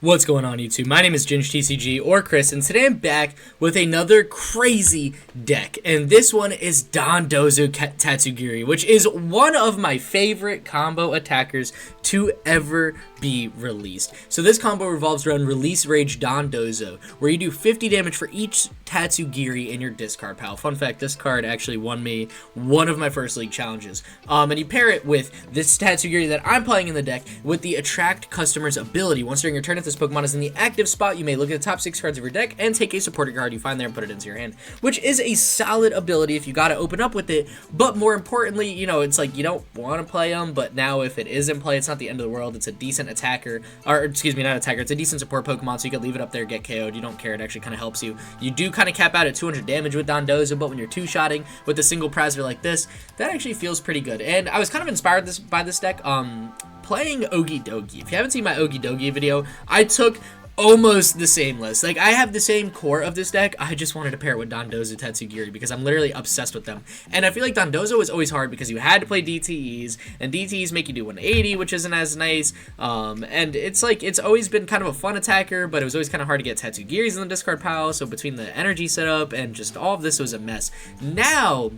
What's going on YouTube? My name is ginj-tcg or Chris, and today I'm back with another crazy deck, and this one is Dondozo Tatsugiri, which is one of my favorite combo attackers to ever be released. So this combo revolves around Release Rage Dondozo, where you do 50 damage for each Tatsugiri in your discard pile. Fun fact, this card actually won me one of my first league challenges. And you pair it with this Tatsugiri that I'm playing in the deck with the Attract Customer's ability. Once during your turn, if this Pokemon is in the active spot, you may look at the top 6 cards of your deck and take a supported card you find there and put it into your hand, which is a solid ability if you gotta open up with it. But more importantly, you know, it's like you don't want to play them, but now if it is in play, it's not the end of the world. It's a decent attacker, or excuse me, not attacker, it's a decent support Pokemon, so you can leave it up there, get KO'd. You don't care, it actually kind of helps you. You do kind of cap out at 200 damage with Dondozo, but when you're two-shotting with a single prizer like this, that actually feels pretty good. And I was kind of inspired by this deck, playing Ogedogi. If you haven't seen my Ogedogi video, I took almost the same list. Like, I have the same core of this deck. I just wanted to pair it with Dondozo Tatsugiri because I'm literally obsessed with them. And I feel like Dondozo is always hard because you had to play DTEs, and DTEs make you do 180, which isn't as nice. And it's like, it's always been kind of a fun attacker, but it was always kind of hard to get Tatsugiris in the discard pile. So between the energy setup and just all of this was a mess. Now,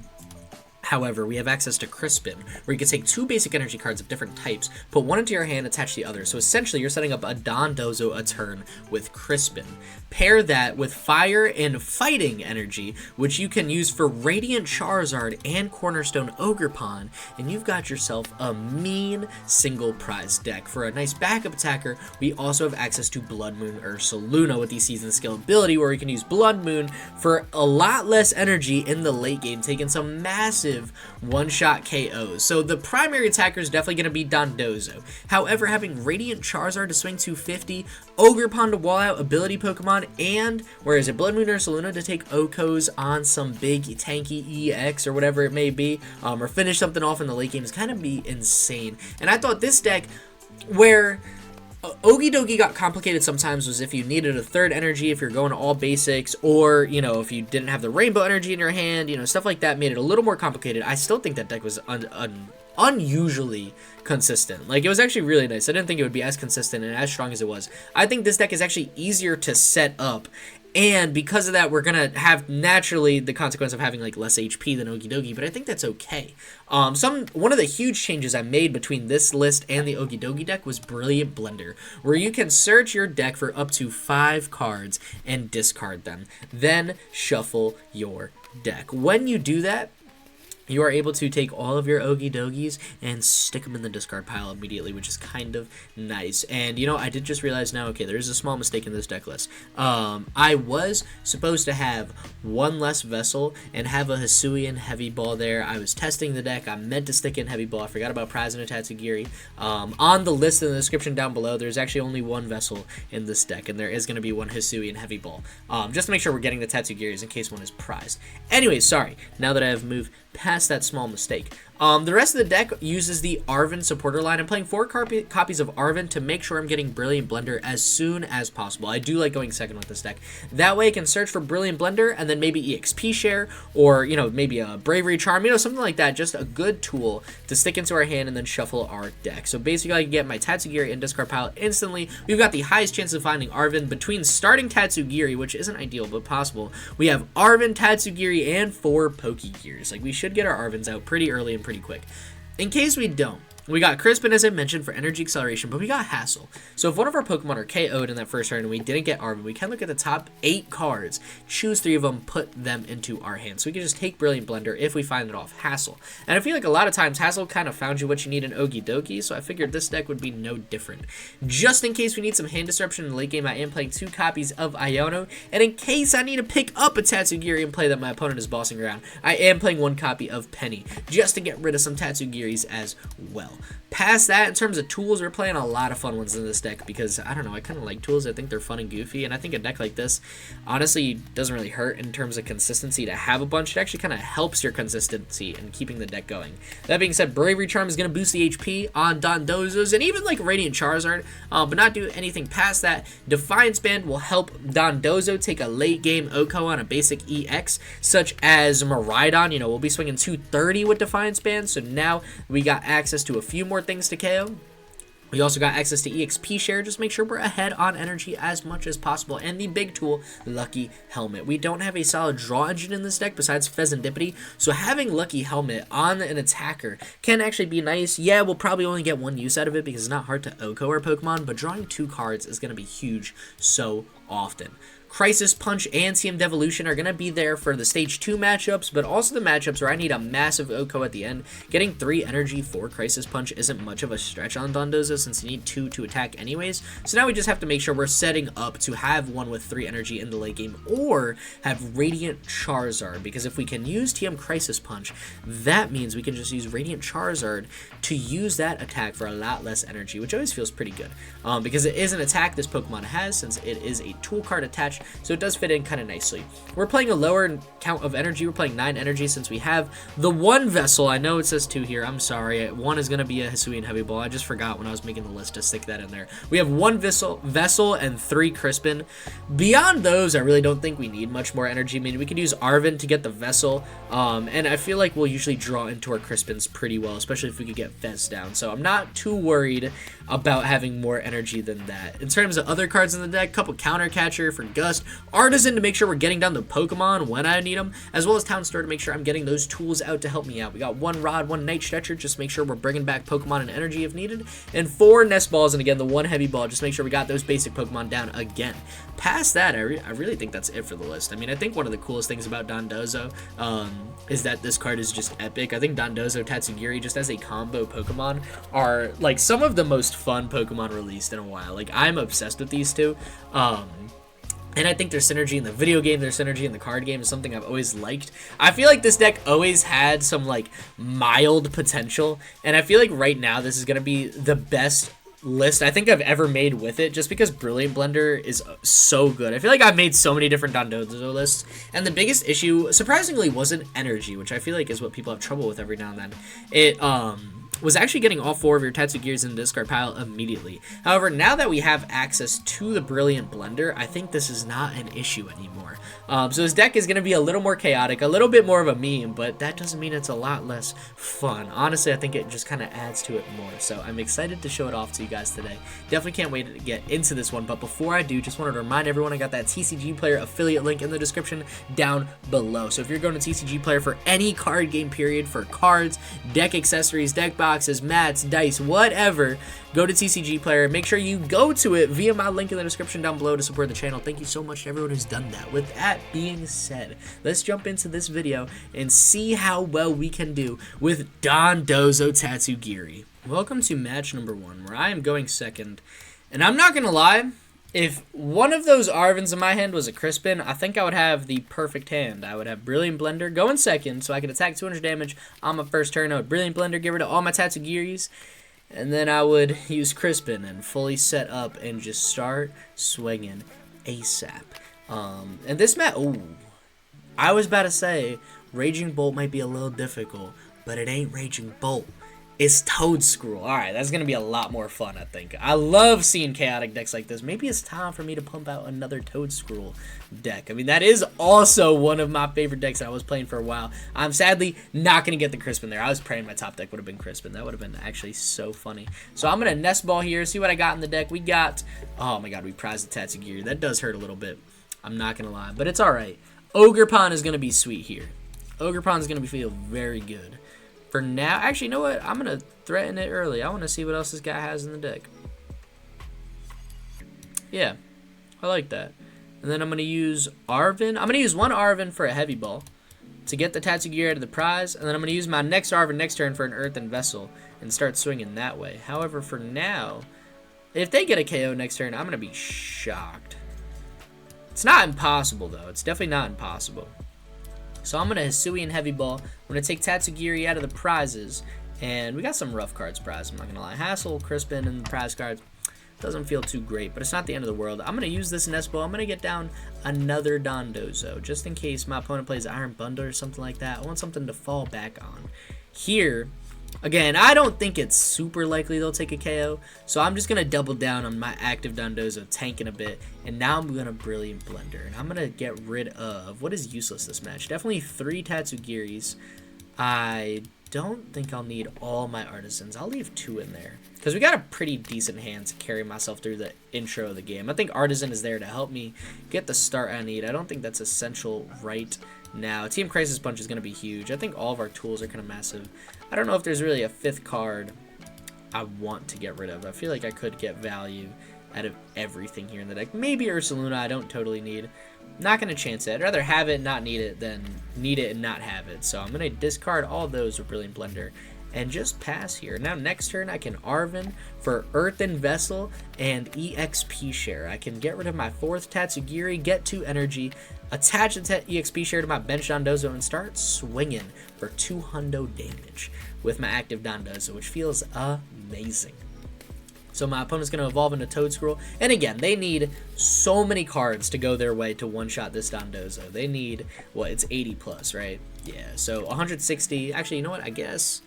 however, we have access to Crispin, where you can take 2 basic energy cards of different types, put one into your hand, attach the other. So essentially, you're setting up a Dondozo a turn with Crispin. Pair that with Fire and Fighting energy, which you can use for Radiant Charizard and Cornerstone Ogerpon, and you've got yourself a mean single prize deck. For a nice backup attacker, we also have access to Bloodmoon Ursaluna with the Season Skill ability, where we can use Blood Moon for a lot less energy in the late game, taking some massive one-shot KOs. So the primary attacker is definitely going to be Dondozo. However, having Radiant Charizard to swing 250, Ogerpon to wall out ability Pokemon, and whereas Bloodmoon Ursaluna to take Okos on some big tanky EX or whatever it may be, or finish something off in the late game is kind of be insane. And I thought this deck, where Ogedogi got complicated sometimes, was if you needed a third energy, if you're going all basics, or, you know, if you didn't have the rainbow energy in your hand, you know, stuff like that made it a little more complicated. I still think that deck was unusually consistent. Like, it was actually really nice. I didn't think it would be as consistent and as strong as it was. I think this deck is actually easier to set up, and because of that, we're gonna have naturally the consequence of having like less HP than Ogedogi, but I think that's okay. One of the huge changes I made between this list and the Ogedogi deck was Brilliant Blender, where you can search your deck for up to 5 cards and discard them, then shuffle your deck. When you do that, you are able to take all of your Ogedogis and stick them in the discard pile immediately, which is kind of nice. And, you know, I did just realize now, okay, there is a small mistake in this deck list. I was supposed to have 1 less Vessel and have a Hisuian Heavy Ball there. I was testing the deck. I meant to stick in Heavy Ball. I forgot about Prazin and Tatsugiri. On the list in the description down below, there's actually only 1 Vessel in this deck, and there is going to be 1 Hisuian Heavy Ball. Just to make sure we're getting the Tatsugiris in case one is prized. Anyway, sorry. Now that I have moved past that small mistake. The rest of the deck uses the Arven supporter line. I'm playing 4 copies of Arven to make sure I'm getting Brilliant Blender as soon as possible. I do like going second with this deck. That way I can search for Brilliant Blender and then maybe EXP share, or, you know, maybe a Bravery Charm, you know, something like that. Just a good tool to stick into our hand and then shuffle our deck. So basically I can get my Tatsugiri in discard pile instantly. We've got the highest chance of finding Arven between starting Tatsugiri, which isn't ideal but possible. We have Arven, Tatsugiri, and 4 Pokégears. Like, we should get our Arvens out pretty early and pretty quick. In case we don't, we got Crispin, as I mentioned, for energy acceleration, but we got Hassel. So if one of our Pokemon are KO'd in that first turn and we didn't get Arven, we can look at the top 8 cards, choose 3 of them, put them into our hand. So we can just take Brilliant Blender if we find it off Hassel. And I feel like a lot of times Hassel kind of found you what you need in Ogedogi, so I figured this deck would be no different. Just in case we need some hand disruption in the late game, I am playing 2 copies of Iono, and in case I need to pick up a Tatsugiri and play that my opponent is bossing around, I am playing 1 copy of Penny, just to get rid of some Tatsugiris as well. Past that, in terms of tools, we're playing a lot of fun ones in this deck because, I don't know, I kind of like tools. I think they're fun and goofy, and I think a deck like this, honestly, doesn't really hurt in terms of consistency to have a bunch. It actually kind of helps your consistency in keeping the deck going. That being said, Bravery Charm is going to boost the HP on Dondozo's and even like Radiant Charizard, but not do anything past that. Defiance Band will help Dondozo take a late game Oko on a basic EX, such as Miraidon. You know, we'll be swinging 230 with Defiance Band, so now we got access to a few more things to KO. We also got access to EXP share, just make sure we're ahead on energy as much as possible. And the big tool, Lucky Helmet. We don't have a solid draw engine in this deck besides Fezandipiti, so having Lucky Helmet on an attacker can actually be nice. Yeah, we'll probably only get one use out of it because it's not hard to OHKO our Pokemon, but drawing 2 cards is going to be huge so often. Crisis Punch and TM Devolution are going to be there for the Stage 2 matchups, but also the matchups where I need a massive OHKO at the end. Getting 3 energy for Crisis Punch isn't much of a stretch on Dondozo since you need 2 to attack anyways. So now we just have to make sure we're setting up to have one with 3 energy in the late game or have Radiant Charizard, because if we can use TM Crisis Punch, that means we can just use Radiant Charizard to use that attack for a lot less energy, which always feels pretty good because it is an attack this Pokemon has since it is a tool card attached. So it does fit in kind of nicely. We're playing a lower count of energy. We're playing 9 energy since we have the 1 vessel. I know it says 2 here. I'm sorry. 1 is going to be a Hisuian Heavy Ball. I just forgot when I was making the list to stick that in there. We have 1 vessel and 3 Crispin. Beyond those, I really don't think we need much more energy. I mean, we could use Arven to get the vessel. And I feel like we'll usually draw into our Crispins pretty well, especially if we could get Fez down. So I'm not too worried about having more energy than that. In terms of other cards in the deck, couple Counter Catcher for Gust, Artazon to make sure we're getting down the Pokemon when I need them, as well as Town Store to make sure I'm getting those tools out to help me out. We got 1 Rod, 1 Night Stretcher, just make sure we're bringing back Pokemon and energy if needed, and 4 Nest Balls, and again, the 1 Heavy Ball, just make sure we got those basic Pokemon down again. Past that, I really think that's it for the list. I mean, I think one of the coolest things about Dondozo is that this card is just epic. I think Dondozo Tatsugiri, just as a combo Pokemon, are like some of the most fun Pokemon released in a while. Like, I'm obsessed with these two. And I think their synergy in the video game, their synergy in the card game is something I've always liked. I feel like this deck always had some, like, mild potential. And I feel like right now this is going to be the best list I think I've ever made with it, just because Brilliant Blender is so good. I feel like I've made so many different Dondozo lists, and the biggest issue, surprisingly, wasn't energy, which I feel like is what people have trouble with every now and then. It, was actually getting all 4 of your Tatsugiris in the discard pile immediately. However, now that we have access to the Brilliant Blender, I think this is not an issue anymore. So this deck is going to be a little more chaotic, a little bit more of a meme, but that doesn't mean it's a lot less fun. Honestly, I think it just kind of adds to it more. So I'm excited to show it off to you guys today. Definitely can't wait to get into this one, but before I do, just wanted to remind everyone I got that TCG Player affiliate link in the description down below. So if you're going to TCG Player for any card game period, for cards, deck accessories, deck boxes, mats, dice, whatever, go to TCG Player. Make sure you go to it via my link in the description down below to support the channel. Thank you so much to everyone who's done that. With that being said, let's jump into this video and see how well we can do with Dondozo Tatsugiri. Welcome to match number 1, where I am going second. And I'm not gonna lie, if one of those Arvens in my hand was a Crispin, I think I would have the perfect hand. I would have Brilliant Blender going second, so I could attack 200 damage on my first turn. I would Brilliant Blender, get rid of all my Tatsugiris, and then I would use Crispin and fully set up and just start swinging ASAP. And this match, I was about to say, Raging Bolt might be a little difficult, but it ain't Raging Bolt. It's Toedscruel. Alright, that's going to be a lot more fun, I think. I love seeing chaotic decks like this. Maybe it's time for me to pump out another Toedscruel deck. I mean, that is also one of my favorite decks I was playing for a while. I'm sadly not going to get the Crispin there. I was praying my top deck would have been Crispin. That would have been actually so funny. So I'm going to Nest Ball here, see what I got in the deck. We got, oh my god, we prized the Tatsugiri. That does hurt a little bit. I'm not going to lie, but it's alright. Ogerpon is going to be sweet here. Ogerpon is going to feel very good. For now, actually, you know what? I'm going to threaten it early. I want to see what else this guy has in the deck. Yeah, I like that. And then I'm going to use Arven. I'm going to use 1 Arven for a Heavy Ball to get the Tatsugiri out of the prize. And then I'm going to use my next Arven next turn for an Earthen Vessel and start swinging that way. However, for now, if they get a KO next turn, I'm going to be shocked. It's not impossible, though. It's definitely not impossible. So I'm going to Hisuian Heavy Ball. I'm going to take Tatsugiri out of the prizes. And we got some rough cards prize, I'm not going to lie. Hassel, Crispin, and the prize cards. Doesn't feel too great, but it's not the end of the world. I'm going to use this Nest Ball. I'm going to get down another Dondozo, just in case my opponent plays Iron Bundle or something like that. I want something to fall back on. Here, again, I don't think it's super likely they'll take a KO, so I'm just going to double down on my active Dondozo, tanking a bit, and now I'm going to Brilliant Blender, and I'm going to get rid of, what is useless this match? Definitely 3 Tatsugiris. I don't think I'll need all my Artisans. I'll leave 2 in there. Because we got a pretty decent hand to carry myself through the intro of the game. I think Artisan is there to help me get the start I need. I don't think that's essential right now. Team Crisis Punch is going to be huge. I think all of our tools are kind of massive. I don't know if there's really a 5th card I want to get rid of. I feel like I could get value out of everything here in the deck. Maybe Ursaluna I don't totally need. Not going to chance it. I'd rather have it, not need it, than need it and not have it. So I'm going to discard all those with Brilliant Blender and just pass here. Now next turn I can Arven for Earthen Vessel and EXP Share. I can get rid of my 4th Tatsugiri, get 2 energy, attach the EXP Share to my bench Dondozo, and start swinging for 200 damage with my active Dondozo, which feels amazing. So my opponent's going to evolve into Toedscruel. And again, they need so many cards to go their way to one-shot this Dondozo. They need, what, it's 80 plus, right? Yeah, so 160. Actually, you know what? I guess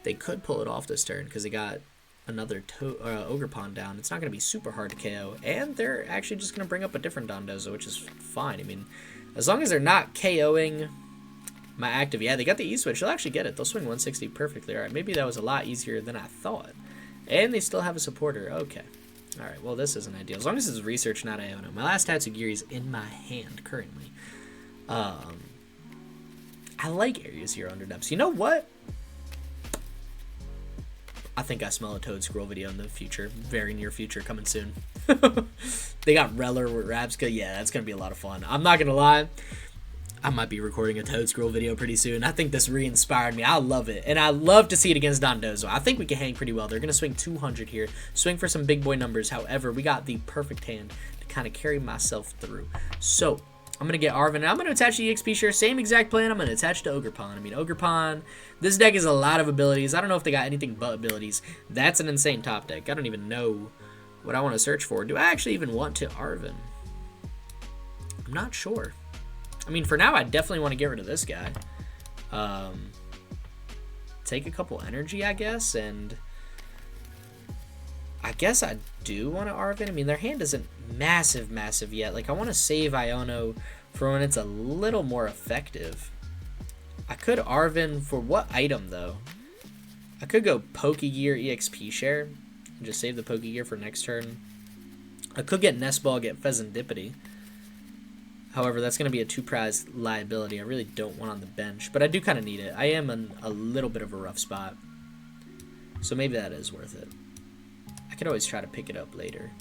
they could pull it off this turn because they got another Ogerpon down. It's not going to be super hard to KO. And they're actually just going to bring up a different Dondozo, which is fine. I mean, as long as they're not KOing my active. Yeah, they got the E-Switch. They'll actually get it. They'll swing 160 perfectly. All right, maybe that was a lot easier than I thought. And they still have a supporter. Okay. Alright, well, this isn't ideal. As long as it's research, not Iono. My last Tatsugiri is in my hand currently. I like Area 0 under depths. You know what? I think I smell a Toedscruel video in the future. Very near future, coming soon. They got Reller with Rabska. Yeah, that's going to be a lot of fun. I'm not going to lie. I might be recording a Toedscruel video pretty soon. I think this re-inspired me. I love it. And I love to see it against Dondozo. I think we can hang pretty well. They're going to swing 200 here. Swing for some big boy numbers. However, we got the perfect hand to kind of carry myself through. So, I'm going to get Arven. And I'm going to attach the EXP Share. Same exact plan. I'm going to attach to Ogerpon. I mean, Ogerpon, this deck is a lot of abilities. I don't know if they got anything but abilities. That's an insane top deck. I don't even know what I want to search for. Do I actually even want to Arven? I'm not sure. I mean, for now, I definitely want to get rid of this guy. Take a couple energy, I guess, and I guess I do want to Arven. I mean, their hand isn't massive yet. Like, I want to save Iono for when it's a little more effective. I could Arven for what item, though? I could go Pokégear EXP Share and just save the Pokégear for next turn. I could get Nest Ball, get Fezandipiti. However, that's going to be a 2-prize liability. I really don't want on the bench, but I do kind of need it. I am in a little bit of a rough spot, so maybe that is worth it. I could always try to pick it up later,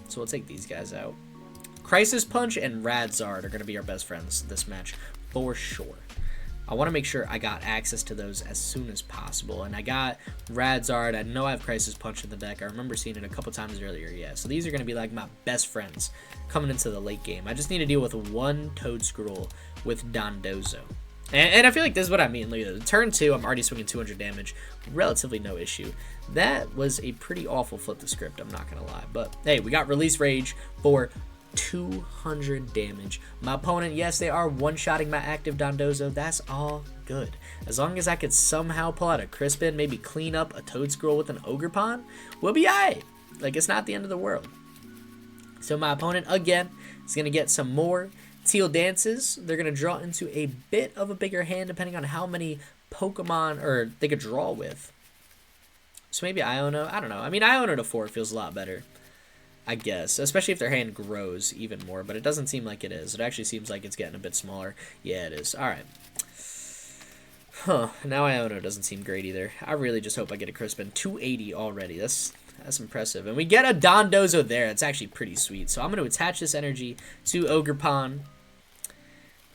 so we'll take these guys out. Crisis Punch and Radzard are going to be our best friends this match, for sure. I want to make sure I got access to those as soon as possible. And I got Radzard. I know I have Crisis Punch in the deck. I remember seeing it a couple times earlier. Yeah, so these are going to be like my best friends coming into the late game. I just need to deal with one Toedscruel with Dondozo. And I feel like this is what I mean. Look at this. Turn 2, I'm already swinging 200 damage. Relatively no issue. That was a pretty awful flip the script, I'm not going to lie. But, hey, we got Release Rage for 200 damage. My opponent, yes, they are one-shotting my active Dondozo. That's all good. As long as I could somehow pull out a Crispin, maybe clean up a Toedscruel with an Ogerpon, we'll be alright. Like, it's not the end of the world. So my opponent, again, is going to get some more Teal Dances. They're going to draw into a bit of a bigger hand, depending on how many Pokemon or they could draw with. So maybe Iono. I don't know. I mean, Iono to 4 feels a lot better, I guess, especially if their hand grows even more, but it doesn't seem like it is. It actually seems like it's getting a bit smaller. Yeah, it is. All right. Huh. Now Iono doesn't seem great either. I really just hope I get a Crispin. 280 already. That's impressive. And we get a Dondozo there. It's actually pretty sweet. So I'm going to attach this energy to Ogerpon.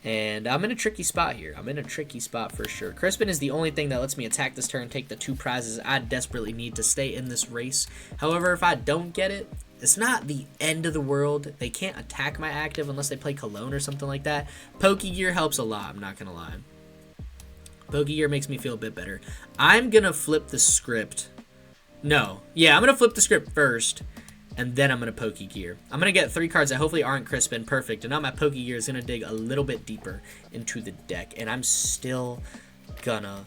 And I'm in a tricky spot here. I'm in a tricky spot for sure. Crispin is the only thing that lets me attack this turn, take the 2 prizes I desperately need to stay in this race. However, if I don't get it, it's not the end of the world. They can't attack my active unless they play Cologne or something like that. Pokégear helps a lot, I'm not going to lie. Pokégear makes me feel a bit better. I'm going to flip the script. No. Yeah, I'm going to flip the script first, and then I'm going to Pokégear. I'm going to get 3 cards that hopefully aren't Crispin. Perfect. And now my Pokégear is going to dig a little bit deeper into the deck, and I'm still going to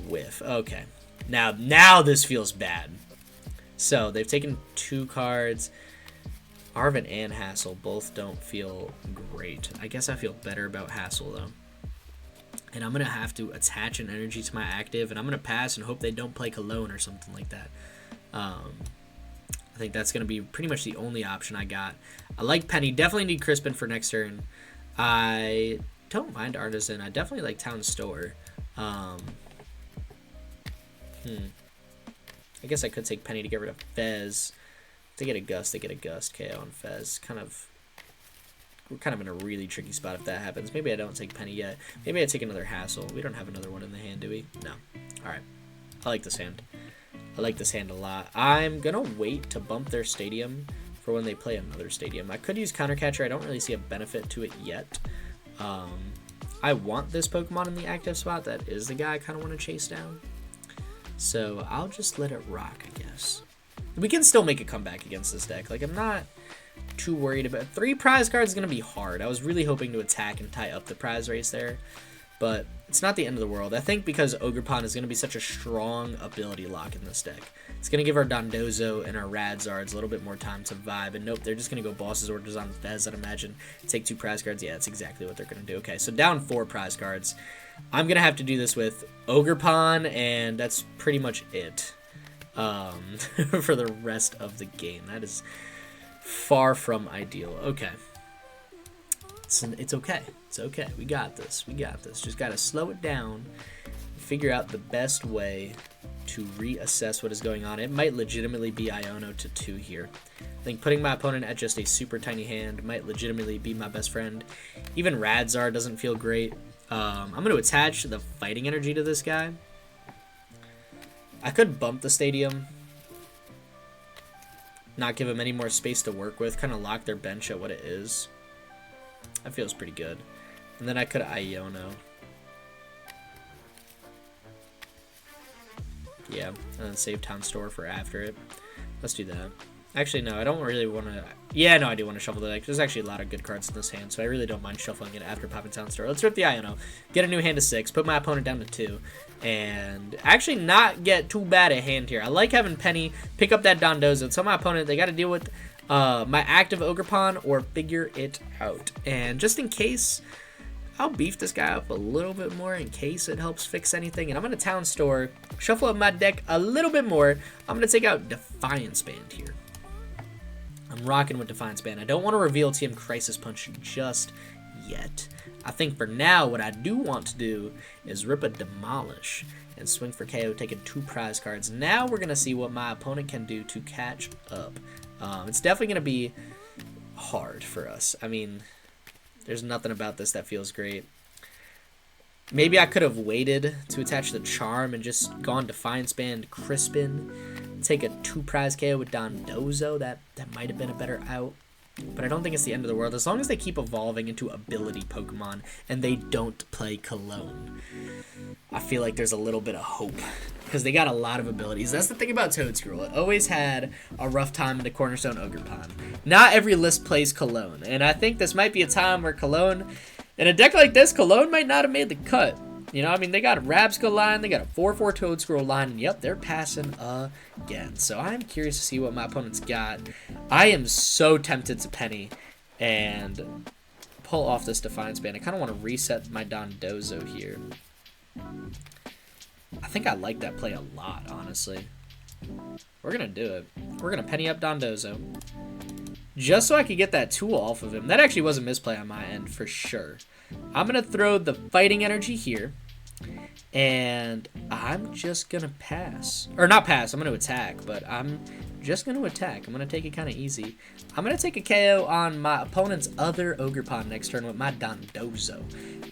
whiff. Okay. Now this feels bad. So, they've taken 2 cards. Arven and Hassel both don't feel great. I guess I feel better about Hassel, though. And I'm going to have to attach an energy to my active, and I'm going to pass and hope they don't play Cologne or something like that. I think that's going to be pretty much the only option I got. I like Penny. Definitely need Crispin for next turn. I don't mind Artazon. I definitely like Town Store. I guess I could take Penny to get rid of Fez. If they get a Gust, they get a Gust KO on Fez. We're kind of in a really tricky spot if that happens. Maybe I don't take Penny yet. Maybe I take another Hassel. We don't have another one in the hand, do we? No. Alright. I like this hand. I like this hand a lot. I'm going to wait to bump their stadium for when they play another stadium. I could use Counter Catcher. I don't really see a benefit to it yet. I want this Pokemon in the active spot. That is the guy I kind of want to chase down. So I'll just let it rock, I guess. We can still make a comeback against this deck. Like, I'm not too worried about 3 prize cards. Is going to be hard. I was really hoping to attack and tie up the prize race there, but it's not the end of the world. I think because Ogerpon is going to be such a strong ability lock in this deck, it's going to give our Dondozo and our Radzards a little bit more time to vibe. And nope, they're just going to go Boss's Orders on Fez, I'd imagine. Take 2 prize cards. Yeah, that's exactly what they're going to do. Okay, so down 4 prize cards. I'm going to have to do this with Ogerpon, and that's pretty much it for the rest of the game. That is far from ideal. Okay. It's okay. It's okay. We got this. We got this. Just got to slow it down, figure out the best way to reassess what is going on. It might legitimately be Iono to 2 here. I think putting my opponent at just a super tiny hand might legitimately be my best friend. Even Radzar doesn't feel great. I'm going to attach the fighting energy to this guy. I could bump the stadium, not give him any more space to work with, kind of lock their bench at what it is. That feels pretty good. And then I could Iono. Yeah, and then save Town Store for after it. Let's do that. Actually, no, I don't really want to... Yeah, no, I do want to shuffle the deck. There's actually a lot of good cards in this hand, so I really don't mind shuffling it after popping Town Store. Let's rip the Iono, get a new hand to 6, put my opponent down to 2, and actually not get too bad a hand here. I like having Penny pick up that Dondozo. Tell my opponent they got to deal with my active Ogerpon or figure it out. And just in case, I'll beef this guy up a little bit more in case it helps fix anything. And I'm going to Town Store, shuffle up my deck a little bit more. I'm going to take out Defiance Band here. I'm rocking with Defiance Band. I don't want to reveal TM Crisis Punch just yet. I think for now, what I do want to do is rip a Demolish and swing for KO, taking 2 prize cards. Now we're going to see what my opponent can do to catch up. It's definitely going to be hard for us. I mean, there's nothing about this that feels great. Maybe I could have waited to attach the Charm and just gone Defiance Band, Crispin, take a 2 prize KO with Dondozo. That might have been a better out. But I don't think it's the end of the world. As long as they keep evolving into ability Pokemon and they don't play Cologne, I feel like there's a little bit of hope. Because they got a lot of abilities. That's the thing about Toadscruel. It always had a rough time in the Cornerstone Ogerpon. Not every list plays Cologne. And I think this might be a time where Cologne, in a deck like this, Cologne might not have made the cut. You know, I mean, they got a Rabsca line, they got a 4/4 Toadscruel line, and yep, they're passing again. So I'm curious to see what my opponent's got. I am so tempted to Penny and pull off this Defiance Band. I kind of want to reset my Dondozo here. I think I like that play a lot, honestly. We're going to do it. We're going to Penny up Dondozo. Just so I could get that tool off of him. That actually was a misplay on my end, for sure. I'm going to throw the fighting energy here. And I'm just going to pass. Or not pass, I'm going to attack. But I'm just going to attack. I'm going to take it kind of easy. I'm going to take a KO on my opponent's other Ogerpon next turn with my Dondozo.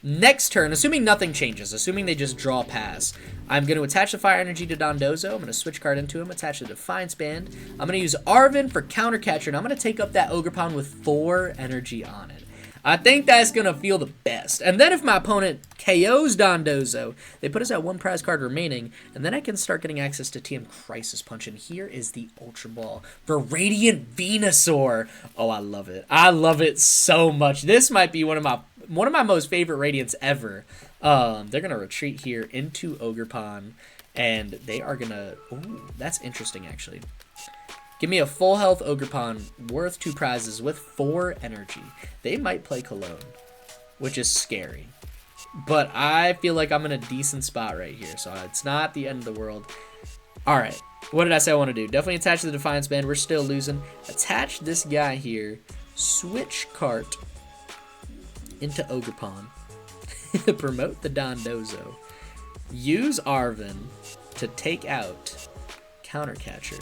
Next turn, assuming nothing changes, assuming they just draw a pass, I'm going to attach the fire energy to Dondozo. I'm going to switch card into him, attach the Defiance Band. I'm going to use Arven for Counter Catcher, and I'm going to take up that Ogerpon with 4 energy on it. I think that's going to feel the best. And then if my opponent KOs Dondozo, they put us at 1 prize card remaining, and then I can start getting access to TM Crisis Punch. And here is the Ultra Ball for Radiant Venusaur. Oh, I love it. I love it so much. This might be one of my most favorite Radiants ever. They're going to retreat here into Ogerpon, and they are going to... Ooh, that's interesting, actually. Give me a full health Ogerpon worth 2 prizes with 4 energy. They might play Cologne, which is scary. but I feel like I'm in a decent spot right here, so it's not the end of the world. All right, what did I say I want to do? Definitely attach the Defiance Band. We're still losing. Attach this guy here. Switch Cart into Ogerpon. Promote the Dondozo. Use Arven to take out Counter Catcher.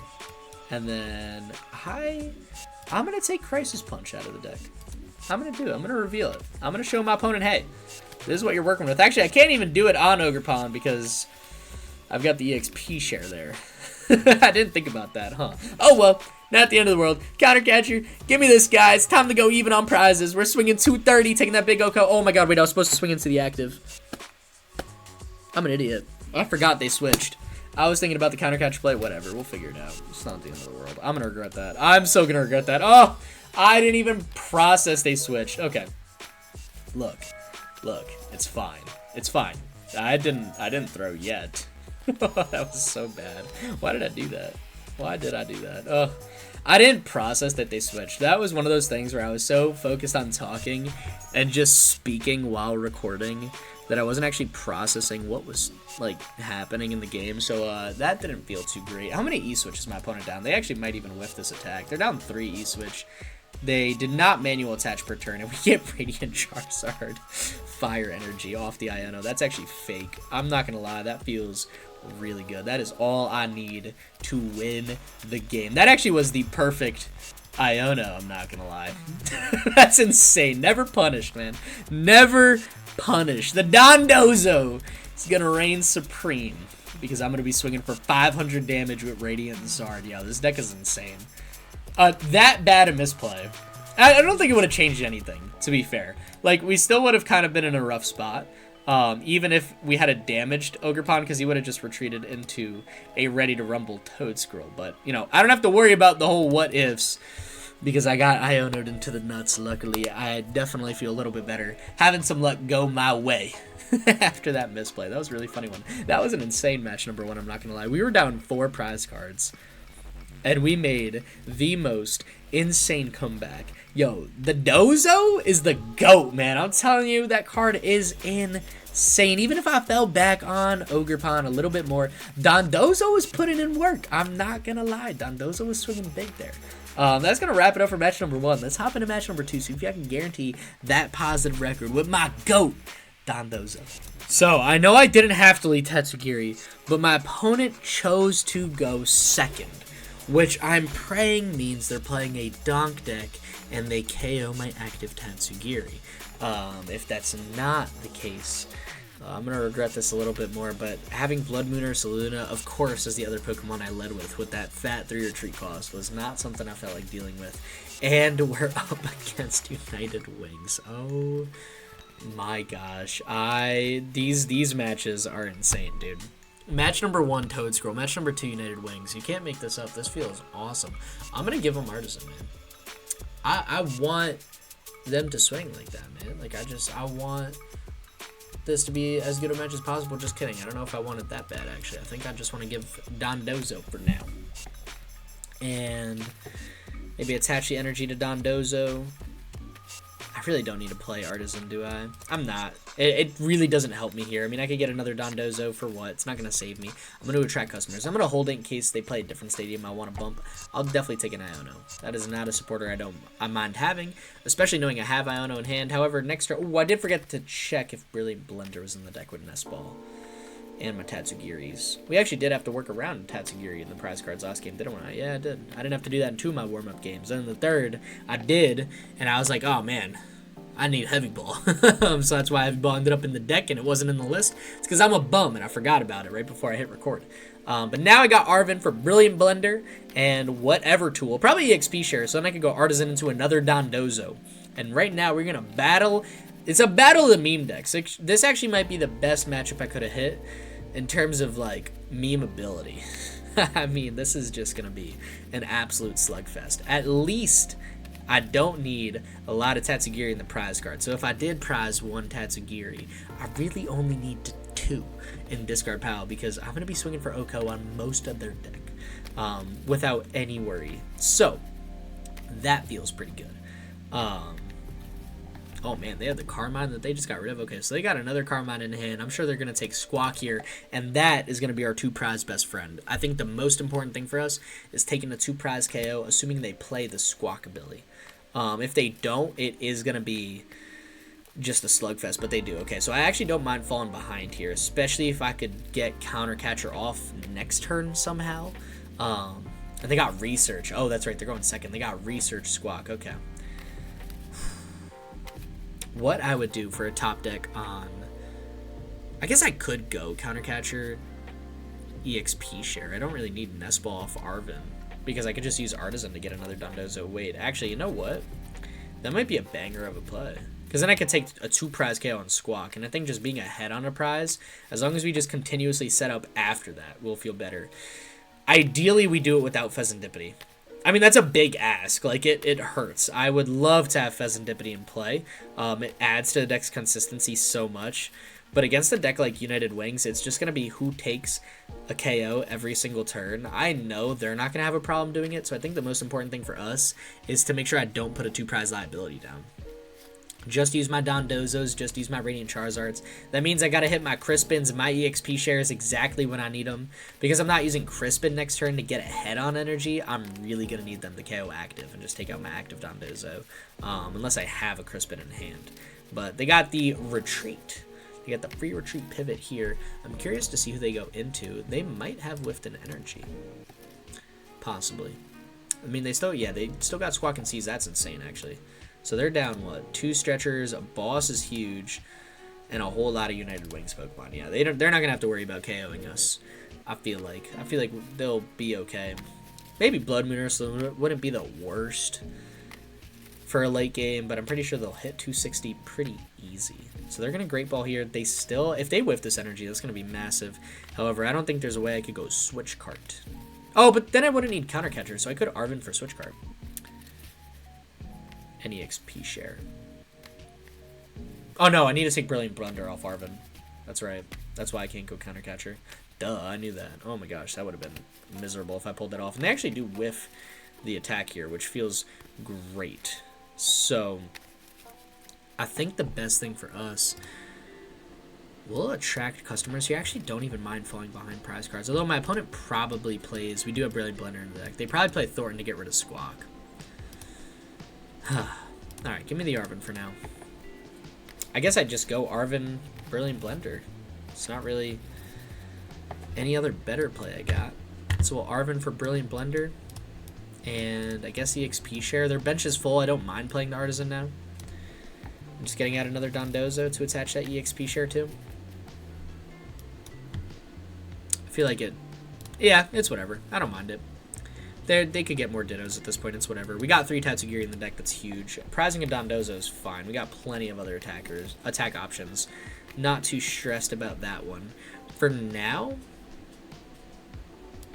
And then I'm going to take Crisis Punch out of the deck. I'm going to do it. I'm going to reveal it. I'm going to show my opponent, hey, this is what you're working with. Actually, I can't even do it on Ogerpon because I've got the EXP share there. I didn't think about that, huh? Oh, well, not the end of the world. Counter Catcher, give me this, guy. It's time to go even on prizes. We're swinging 230, taking that big Oko. Oh, my God, wait, I was supposed to swing into the active. I'm an idiot. I forgot they switched. I was thinking about the Counter Catcher play. Whatever, we'll figure it out. It's not the end of the world. I'm going to regret that. I'm so going to regret that. Oh, I didn't even process they switched. Okay. Look, it's fine. It's fine. I didn't throw yet. That was so bad. Why did I do that? Why did I do that? Oh, I didn't process that they switched. That was one of those things where I was so focused on talking and just speaking while recording that I wasn't actually processing what was like happening in the game. So that didn't feel too great. How many E-switch is my opponent down? They actually might even whiff this attack. They're down 3 E-switch. They did not manual attach per turn, and we get Radiant Charizard Fire Energy off the Iono. That's actually fake. I'm not going to lie. That feels really good. That is all I need to win the game. That actually was the perfect Iono, I'm not going to lie. That's insane. Never punished, man. Never punished. The Dondozo is going to reign supreme because I'm going to be swinging for 500 damage with Radiant Zard. Yeah, this deck is insane. That bad a misplay. I don't think it would have changed anything, to be fair. Like, we still would have kind of been in a rough spot. Even if we had a damaged Ogerpon, because he would have just retreated into a ready-to-rumble Toedscroll. But, you know, I don't have to worry about the whole what-ifs, because I got Iono'd into the nuts, luckily. I definitely feel a little bit better having some luck go my way after that misplay. That was a really funny one. That was an insane match number 1, I'm not going to lie. We were down 4 prize cards, and we made the most insane comeback. Yo, the Dozo is the GOAT, man. I'm telling you, that card is insane. Even if I fell back on Ogerpon a little bit more, Dondozo was putting in work. I'm not going to lie. Dondozo was swinging big there. That's going to wrap it up for match number 1. Let's hop into match number 2, see if I can guarantee that positive record with my GOAT, Dondozo. So, I know I didn't have to lead Tatsugiri, but my opponent chose to go second, which I'm praying means they're playing a donk deck and they KO my active Tatsugiri. If that's not the case, I'm going to regret this a little bit more, but having Bloodmoon Ursaluna, of course, as the other Pokemon I led with that fat 3 retreat cost, was not something I felt like dealing with. And we're up against United Wings. Oh my gosh. These matches are insane, dude. Match number 1, Toedscroll. Match number 2, United Wings. You can't make this up. This feels awesome. I'm going to give them Artazon, man. I want them to swing like that, man. Like, I want this to be as good a match as possible. Just kidding. I don't know if I want it that bad, actually. I think I just want to give Dondozo for now. And maybe attach the energy to Dondozo. I really don't need to play Artazon, do I? I'm not. It really doesn't help me here. I mean, I could get another Dondozo for what? It's not going to save me. I'm going to attract customers. I'm going to hold it in case they play a different stadium I want to bump. I'll definitely take an Iono. That is not a supporter I mind having, especially knowing I have Iono in hand. However, next turn... Oh, I did forget to check if Brilliant Blender was in the deck with Nest Ball and my Tatsugiris. We actually did have to work around Tatsugiri in the prize cards last game, didn't we? Yeah, I did. I didn't have to do that in 2 of my warm-up games. Then in the 3rd, I did, and I was like, oh, man, I need Heavy Ball. So that's why Heavy Ball ended up in the deck and it wasn't in the list. It's because I'm a bum and I forgot about it right before I hit record. But now I got Arven for Brilliant Blender and whatever tool. Probably EXP share, so then I could go Artazon into another Dondozo. And right now we're going to battle. It's a battle of the meme decks. This actually might be the best matchup I could have hit in terms of, like, meme ability. I mean, this is just going to be an absolute slugfest. At least I don't need a lot of Tatsugiri in the prize card. So if I did prize 1 Tatsugiri, I really only need 2 in discard PAL because I'm going to be swinging for Oko on most of their deck without any worry. So that feels pretty good. Oh man, they have the Carmine that they just got rid of. Okay, so they got another Carmine in hand. I'm sure they're going to take Squawk here, and that is going to be our 2 prize best friend. I think the most important thing for us is taking a 2 prize KO, assuming they play the Squawk ability. If they don't, it is going to be just a slugfest, but they do. Okay, so I actually don't mind falling behind here, especially if I could get Counter Catcher off next turn somehow. And they got Research. Oh, that's right, they're going second. They got Research Squawk. Okay. What I would do for a top deck on... I guess I could go Counter Catcher EXP share. I don't really need Nest Ball off Arven, because I could just use Artazon to get another Dondozo. Wait, actually, you know what? That might be a banger of a play. Because then I could take a 2 prize KO on Squawk, and I think just being ahead on a prize, as long as we just continuously set up after that, we'll feel better. Ideally, we do it without Fezandipiti. I mean, that's a big ask. Like, it hurts. I would love to have Fezandipiti in play. It adds to the deck's consistency so much. But against a deck like United Wings, it's just going to be who takes a KO every single turn. I know they're not going to have a problem doing it, so I think the most important thing for us is to make sure I don't put a 2 prize liability down. Just use my Dondozos, just use my Radiant Charizards. That means I gotta hit my Crispins and my EXP shares exactly when I need them. Because I'm not using Crispin next turn to get ahead on energy, I'm really gonna need them to KO active and just take out my active Dondozo. Unless I have a Crispin in hand. But they got the Retreat. They got the free Retreat pivot here. I'm curious to see who they go into. They might have Whiffed an Energy. Possibly. I mean, they still got Squawk and Seize. That's insane, actually. So they're down, what, 2 Stretchers, a Boss is huge, and a whole lot of United Wings Pokemon. Yeah, they're not going to have to worry about KOing us, I feel like. I feel like they'll be okay. Maybe Bloodmoon Ursaluna wouldn't be the worst for a late game, but I'm pretty sure they'll hit 260 pretty easy. So they're going to Great Ball here. They still, if they whiff this energy, that's going to be massive. However, I don't think there's a way I could go Switch Cart. Oh, but then I wouldn't need Counter Catcher, so I could Arven for Switch Cart. An EXP share. Oh no, I need to take Brilliant Blender off Arven. That's right. That's why I can't go Counter Catcher. Duh, I knew that. Oh my gosh, that would have been miserable if I pulled that off. And they actually do whiff the attack here, which feels great. So, I think the best thing for us, we'll attract customers here. I actually don't even mind falling behind prize cards. Although my opponent probably plays, we do have Brilliant Blender in the deck. They probably play Thornton to get rid of Squawk. Alright, give me the Arven for now. I guess I'd just go Arven, Brilliant Blender. It's not really any other better play I got. So we'll Arven for Brilliant Blender. And I guess the XP share. Their bench is full. I don't mind playing the Artazon now. I'm just getting out another Dondozo to attach that EXP share to. I feel like it... Yeah, it's whatever. I don't mind it. They could get more Dittos at this point. It's whatever. We got 3 Tatsugiri in the deck. That's huge. Prizing a Dondozo is fine. We got plenty of other attack options. Not too stressed about that one. For now,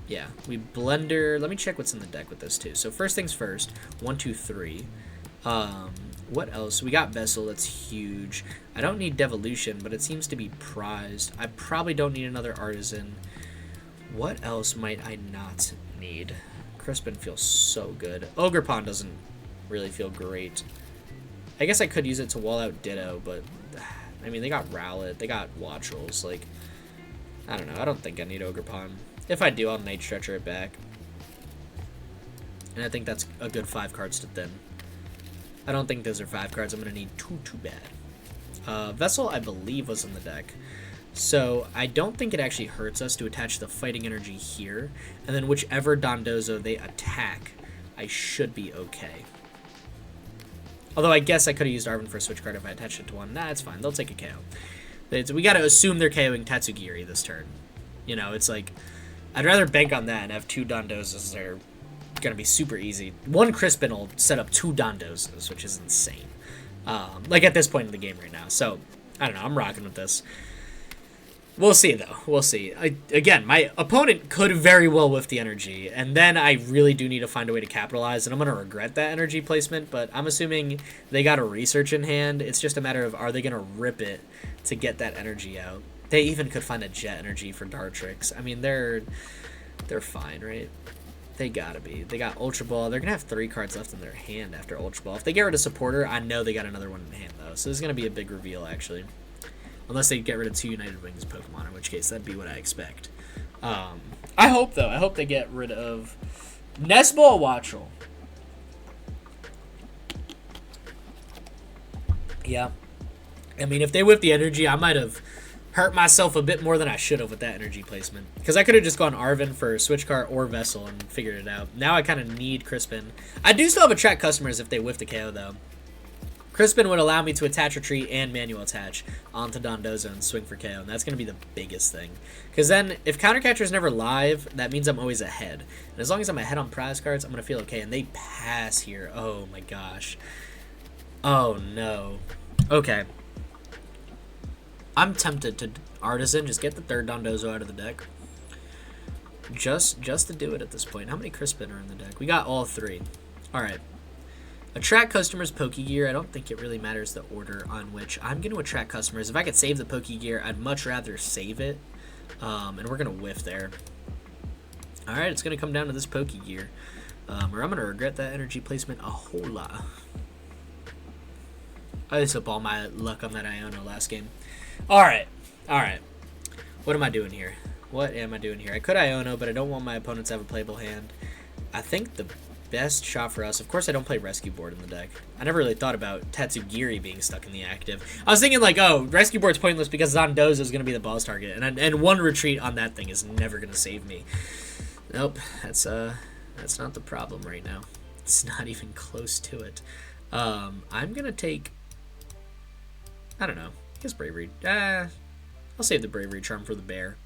yeah, we Blender. Let me check what's in the deck with this too. So first things first. 1, 2, 3. What else? We got Vessel. That's huge. I don't need Devolution, but it seems to be prized. I probably don't need another Artazon. What else might I not need? Crispin feels so good. Ogerpon doesn't really feel great. I guess I could use it to wall out Ditto, but I mean, they got Rowlet, they got Wattrels. Like, I don't know. I don't think I need Ogerpon. If I do, I'll Night Stretcher it back. And I think that's a good 5 cards to thin. I don't think those are 5 cards I'm going to need too bad. Vessel, I believe, was in the deck. So I don't think it actually hurts us to attach the fighting energy here, and then whichever Dondozo they attack, I should be okay. Although I guess I could have used Arven for a Switch Card if I attached it to one. Nah, it's fine. They'll take a KO. We got to assume they're KOing Tatsugiri this turn. You know, it's like, I'd rather bank on that and have 2 Dondozos that are going to be super easy. 1 Crispin will set up 2 Dondozos, which is insane. Like at this point in the game right now. So, I don't know. I'm rocking with this. We'll see, though. We'll see. Again, my opponent could very well whiff the energy, and then I really do need to find a way to capitalize, and I'm going to regret that energy placement, but I'm assuming they got a Research in hand. It's just a matter of, are they going to rip it to get that energy out? They even could find a Jet energy for Dartrix. I mean, they're fine, right? They gotta be. They got Ultra Ball. They're going to have 3 cards left in their hand after Ultra Ball. If they get rid of Supporter, I know they got another one in hand, though, So this is going to be a big reveal, actually. Unless they get rid of 2 United Wings Pokemon, in which case that'd be what I expect. I hope, though. I hope they get rid of Nest Ball Watchel. Yeah. I mean, if they whip the energy, I might have hurt myself a bit more than I should have with that energy placement. Because I could have just gone Arven for Switch Cart or Vessel and figured it out. Now I kind of need Crispin. I do still have attract customers if they whiff the KO, though. Crispin would allow me to attach retreat and manual attach onto Dondozo and swing for KO. And that's going to be the biggest thing. Because then, if Counter Catcher is never live, that means I'm always ahead. And as long as I'm ahead on prize cards, I'm going to feel okay. And they pass here. Oh my gosh. Oh no. Okay. I'm tempted to Artazon, just get the 3rd Dondozo out of the deck. Just to do it at this point. How many Crispin are in the deck? We got all 3. Alright. Attract customers, Pokégear. I don't think it really matters the order on which I'm going to attract customers. If I could save the Pokégear, I'd much rather save it. And we're going to whiff there. Alright, it's going to come down to this Pokégear. Or I'm going to regret that energy placement a whole lot. I used up all my luck on that Iono last game. Alright. Alright. What am I doing here? What am I doing here? I could Iono, but I don't want my opponents to have a playable hand. I think the best shot for us... Of course, I don't play Rescue Board in the deck. I never really thought about Tatsugiri being stuck in the active. I was thinking, like, oh, Rescue Board's pointless because Dondozo is going to be the boss target. And one retreat on that thing is never going to save me. Nope. That's not the problem right now. It's not even close to it. I'm going to take... I don't know. I guess Bravery. I'll save the Bravery Charm for the bear.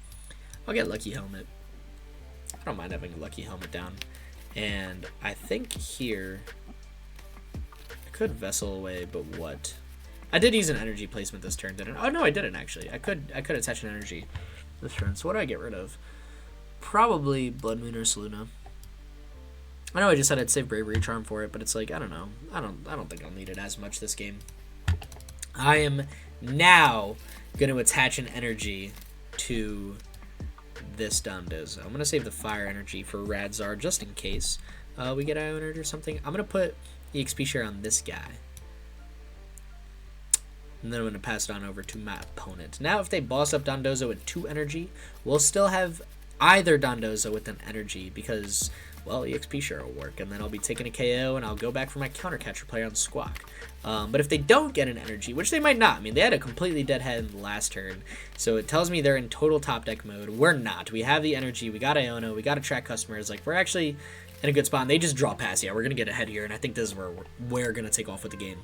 I'll get Lucky Helmet. I don't mind having a Lucky Helmet down. And I think here... I could Vessel away, but what? I did use an energy placement this turn, didn't I? Oh, no, I didn't, actually. I could attach an energy this turn. So what do I get rid of? Probably Bloodmoon Ursaluna. I know I just said I'd save Bravery Charm for it, but it's like, I don't know. I don't think I'll need it as much this game. I am now going to attach an energy to this Dondozo. I'm going to save the fire energy for Radzar just in case we get Ionoed or something. I'm going to put the XP share on this guy. And then I'm going to pass it on over to my opponent. Now if they boss up Dondozo with 2 energy, we'll still have either Dondozo with an energy because... well, EXP share will work, and then I'll be taking a KO, and I'll go back for my counter catcher play on Squawk. But if they don't get an energy, which they might not, I mean, they had a completely dead head in the last turn, so it tells me they're in total top deck mode. We're not. We have the energy, we got Iono, we got attract customers, like, we're actually in a good spot, and they just draw pass. Yeah, we're going to get ahead here, and I think this is where we're going to take off with the game.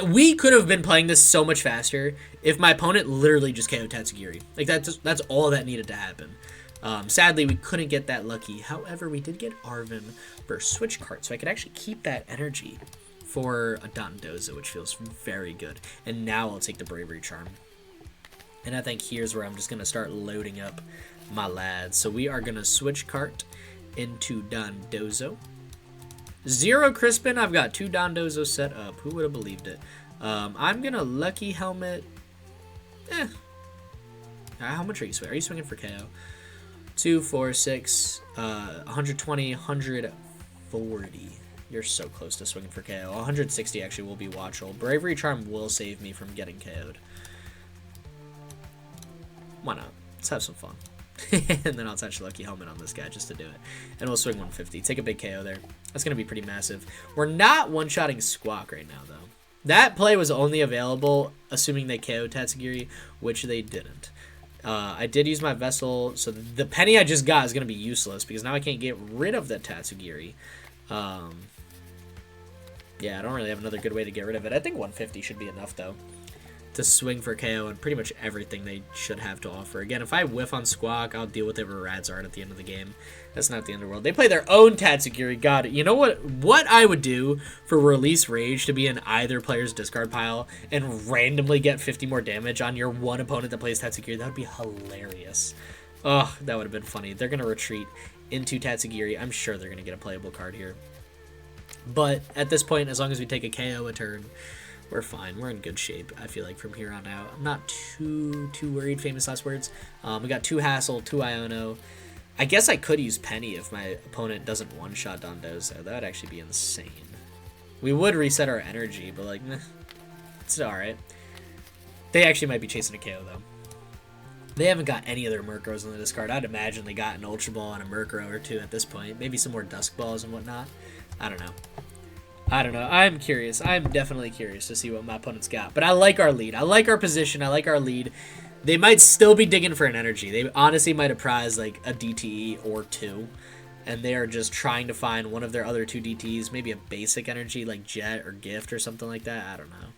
We could have been playing this so much faster if my opponent literally just KO'd Tatsugiri. Like, that's all that needed to happen. Sadly, we couldn't get that lucky. However, we did get Arven for Switch Cart, so I could actually keep that energy for a Dondozo, which feels very good. And now I'll take the Bravery Charm. And I think here's where I'm just going to start loading up my lads. So we are going to Switch Cart into Dondozo. 0 Crispin. I've got 2 Dondozo set up. Who would have believed it? I'm going to Lucky Helmet. How much are you swinging? Are you swinging for KO? 2, 4, 6, 120, 140. You're so close to swinging for KO. 160 actually will be watchful. Bravery Charm will save me from getting KO'd. Why not? Let's have some fun. And then I'll touch Lucky Helmet on this guy just to do it. And we'll swing 150. Take a big KO there. That's going to be pretty massive. We're not one-shotting Squawk right now, though. That play was only available assuming they KO'd Tatsugiri, which they didn't. I did use my Vessel, so the Penny I just got is going to be useless because now I can't get rid of that Tatsugiri. Yeah, I don't really have another good way to get rid of it. I think 150 should be enough, though, to swing for KO and pretty much everything they should have to offer. Again, if I whiff on Squawk, I'll deal with it with Radzard at the end of the game. That's not the end of the world. They play their own Tatsugiri. God, you know what I would do for Release Rage to be in either player's discard pile and randomly get 50 more damage on your one opponent that plays Tatsugiri? That would be hilarious. Oh, that would have been funny. They're going to retreat into Tatsugiri. I'm sure they're going to get a playable card here. But at this point, as long as we take a KO a turn, we're fine. We're in good shape, I feel like, from here on out. I'm not too worried, famous last words. We got 2 Hassel, 2 Iono. I guess I could use Penny if my opponent doesn't one-shot Dondozo. That would actually be insane. We would reset our energy, but, like, meh. It's alright. They actually might be chasing a KO, though. They haven't got any other Murkrows in the discard. I'd imagine they got an Ultra Ball and a Murkrow or two at this point. Maybe some more Dusk Balls and whatnot. I don't know. I'm curious. I'm definitely curious to see what my opponent's got. But I like our lead. I like our position. I like our lead. They might still be digging for an energy. They honestly might have prized like a DTE or two. And they are just trying to find one of their other two DTs. Maybe a basic energy like Jet or Gift or something like that. I don't know.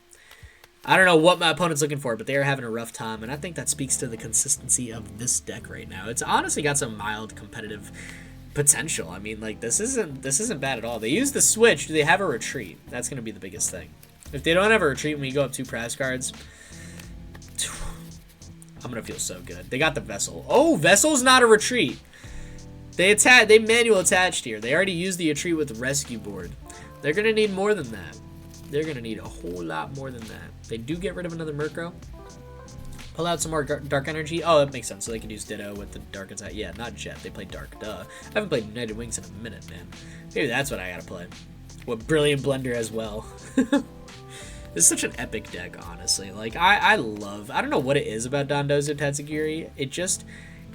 I don't know what my opponent's looking for, but they are having a rough time, and I think that speaks to the consistency of this deck right now. It's honestly got some mild competitive potential. I mean, like, this isn't bad at all. They use the Switch. Do they have a retreat? That's going to be the biggest thing. If they don't have a retreat when we go up 2 prize cards, I'm going to feel so good. They got the Vessel. Oh, Vessel's not a retreat. They manual attached here. They already used the retreat with the Rescue Board. They're going to need more than that. They're going to need a whole lot more than that. They do get rid of another Murkrow. Pull out some more Dark Energy. Oh, that makes sense. So they can use Ditto with the Dark attack. Yeah, not Jet. They play Dark. Duh. I haven't played United Wings in a minute, man. Maybe that's what I got to play. With Brilliant Blender as well. This is such an epic deck, honestly. Like, I don't know what it is about Dondozo Tatsugiri.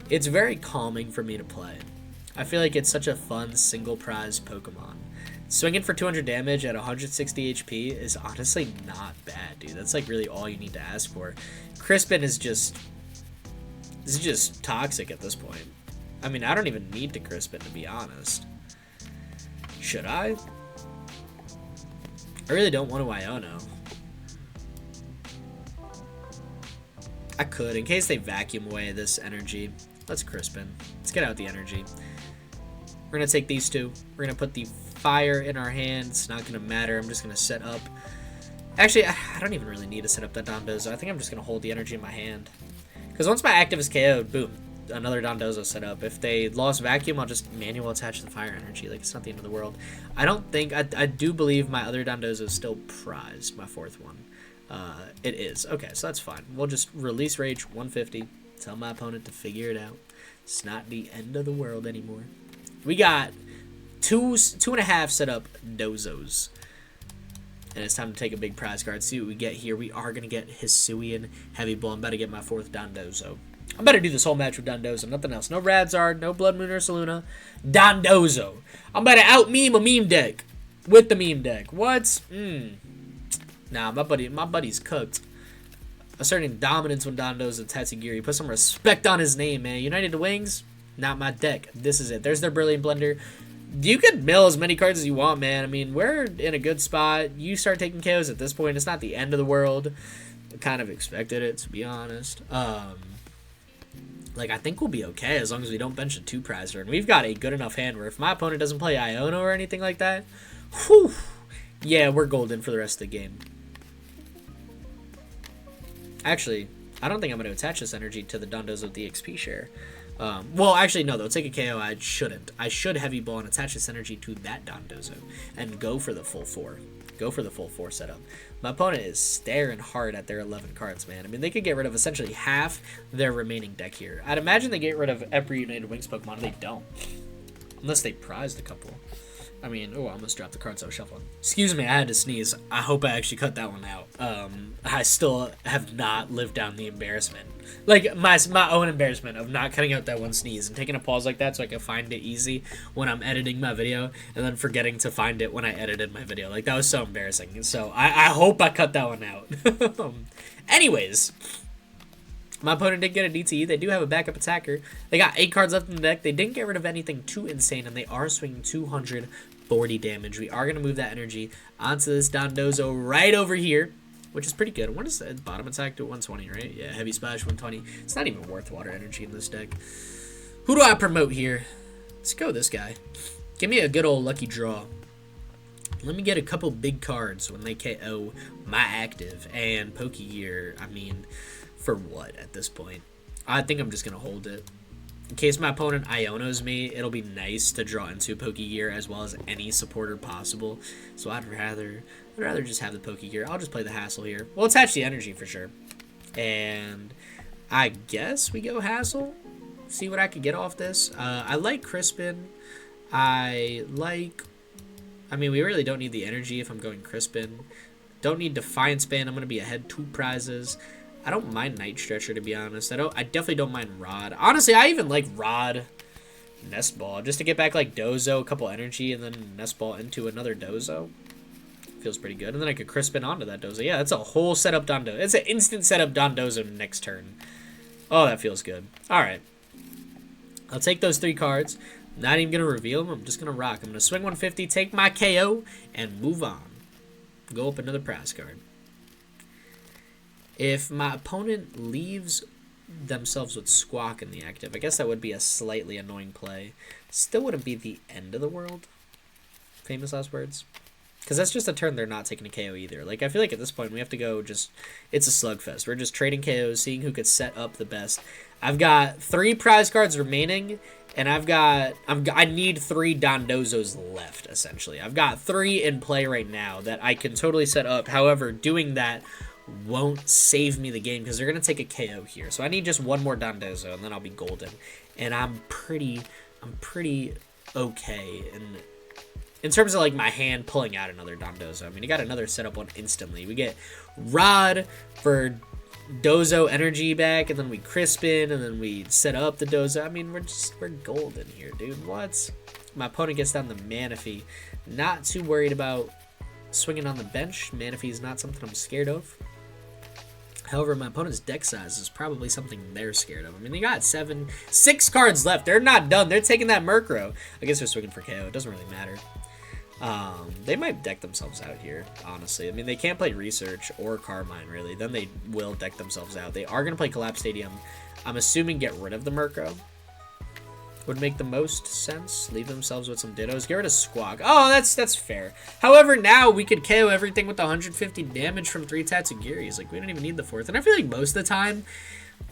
It's very calming for me to play. I feel like it's such a fun single prize Pokemon. Swinging for 200 damage at 160 HP is honestly not bad, dude. That's like really all you need to ask for. Crispin is just toxic at this point. I mean, I don't even need to Crispin, to be honest. Should I? I really don't want to Iono. I could, in case they vacuum away this energy. Let's Crispin. Let's get out the energy. We're going to take these two. We're going to put the fire in our hand. It's not going to matter. I'm just going to set up. Actually, I don't even really need to set up that Dondozo. I think I'm just going to hold the energy in my hand. Because once my active is KO'd, boom, another Dondozo set up. If they lost vacuum, I'll just manual attach the fire energy. Like, it's not the end of the world. I don't think, I do believe my other Dondozo is still prized, my 4th one. It is. Okay, so that's fine. We'll just release Rage 150. Tell my opponent to figure it out. It's not the end of the world anymore. We got two and a half set up Dozos. And it's time to take a big prize card. See what we get here. We are going to get Hisuian Heavy Ball. I'm about to get my 4th Dondozo. I'm about to do this whole match with Dondozo. Nothing else. No Radzard. No Bloodmoon Ursaluna. Dondozo. I'm about to out-meme a meme deck. With the meme deck. What? Nah, my buddy's cooked. Asserting dominance when Dondozo Tatsugiri. Put some respect on his name, man. United Wings. Not my deck. This is it. There's their Brilliant Blender. You could mill as many cards as you want, man. I mean, we're in a good spot. You start taking KOs at this point. It's not the end of the world. I kind of expected it, to be honest. Like, I think we'll be okay as long as we don't bench a 2-prizer. And we've got a good enough hand where if my opponent doesn't play Iono or anything like that, whew, yeah, we're golden for the rest of the game. Actually, I don't think I'm going to attach this energy to the Dondozo with the XP share. Well, actually, no, though. Take a KO, I shouldn't. I should Heavy Ball and attach this energy to that Dondozo and go for the full 4. Go for the full 4 setup. My opponent is staring hard at their 11 cards, man. I mean, they could get rid of essentially half their remaining deck here. I'd imagine they get rid of every United Wings Pokemon. They don't. Unless they prized a couple. I mean, oh, I almost dropped the cards I was shuffling. Excuse me, I had to sneeze. I hope I actually cut that one out. I still have not lived down the embarrassment. Like, my own embarrassment of not cutting out that one sneeze and taking a pause like that so I can find it easy when I'm editing my video and then forgetting to find it when I edited my video. Like, that was so embarrassing. So, I hope I cut that one out. Anyways, my opponent did get a DTE. They do have a backup attacker. They got 8 cards left in the deck. They didn't get rid of anything too insane, and they are swinging 240 damage. We are going to move that energy onto this Dondozo right over here, which is pretty good. What is the bottom attack to 120, right? Yeah, heavy splash 120. It's not even worth water energy in this deck. Who do I promote here? Let's go this guy. Give me a good old lucky draw. Let me get a couple big cards when they KO my active and Pokégear. I mean, for what at this point? I think I'm just going to hold it. In case my opponent Ionos me, it'll be nice to draw into Pokégear as well as any supporter possible. So I'd rather just have the Pokégear. I'll just play the Hassel here. We'll attach the energy for sure. And I guess we go Hassel. See what I can get off this. I like Crispin. I mean, we really don't need the energy if I'm going Crispin. Don't need Defiance Band. I'm going to be ahead 2 prizes. I don't mind Night Stretcher, to be honest. I definitely don't mind Rod. Honestly, I even like Rod Nest Ball. Just to get back like Dozo, a couple energy, and then Nest Ball into another Dozo. Feels pretty good. And then I could Crispin onto that Dozo. Yeah, that's a whole setup Dondozo. It's an instant setup Dondozo next turn. Oh, that feels good. Alright. I'll take those 3 cards. Not even going to reveal them. I'm just going to rock. I'm going to swing 150, take my KO, and move on. Go up another prize card. If my opponent leaves themselves with Squawk in the active, I guess that would be a slightly annoying play. Still wouldn't be the end of the world. Famous last words. Because that's just a turn they're not taking a KO either. Like, I feel like at this point we have to go just... It's a slugfest. We're just trading KOs, seeing who could set up the best. I've got 3 prize cards remaining, and I need 3 Dondozos left, essentially. I've got 3 in play right now that I can totally set up. However, doing that won't save me the game because they're going to take a KO here. So I need just 1 more Dondozo, and then I'll be golden. And I'm pretty okay in terms of like my hand pulling out another Dondozo. I mean, he got another setup one instantly. We get Rod for Dozo energy back, and then we Crispin, and then we set up the Dozo. I mean, we're golden here, dude. What? My opponent gets down the Manaphy. Not too worried about swinging on the bench. Manaphy is not something I'm scared of. However, my opponent's deck size is probably something they're scared of. I mean, they got 6 cards left. They're not done. They're taking that Murkrow. I guess they're swinging for KO. It doesn't really matter. They might deck themselves out here, honestly. I mean, they can't play Research or Carmine, really. Then they will deck themselves out. They are going to play Collapse Stadium. I'm assuming get rid of the Murkrow would make the most sense. Leave themselves with some Dittos. Get rid of Squawk. Oh, that's fair. However, now we could KO everything with 150 damage from 3 Tatsugiris. Like, we don't even need the 4th. And I feel like most of the time,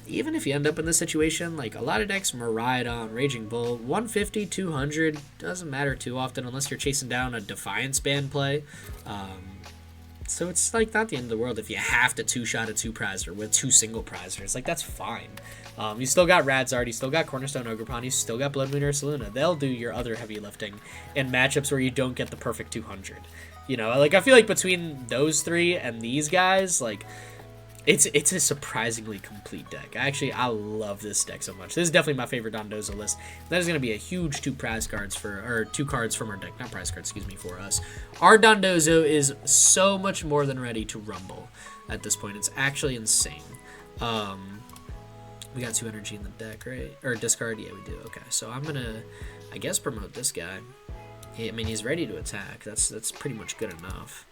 even if you end up in this situation, like a lot of decks, Miraidon, Raging Bull, 150, 200, doesn't matter too often unless you're chasing down a Defiance Band play. So it's like not the end of the world if you have to 2-shot a 2-prizer with 2 single prizers. Like, that's fine. You still got Radzard, you still got Cornerstone Ogerpon, you still got Bloodmoon Ursaluna. They'll do your other heavy lifting in matchups where you don't get the perfect 200. You know, like, I feel like between those 3 and these guys, like, it's a surprisingly complete deck. I love this deck so much. This is definitely my favorite Dondozo list. That is going to be a huge 2 prize cards or 2 cards from our deck, not prize cards, excuse me, for us. Our Dondozo is so much more than ready to rumble at this point. It's actually insane. We got 2 energy in the deck, right? Or discard? Yeah, we do. Okay, so I'm gonna, I guess, promote this guy. I mean, he's ready to attack. That's pretty much good enough.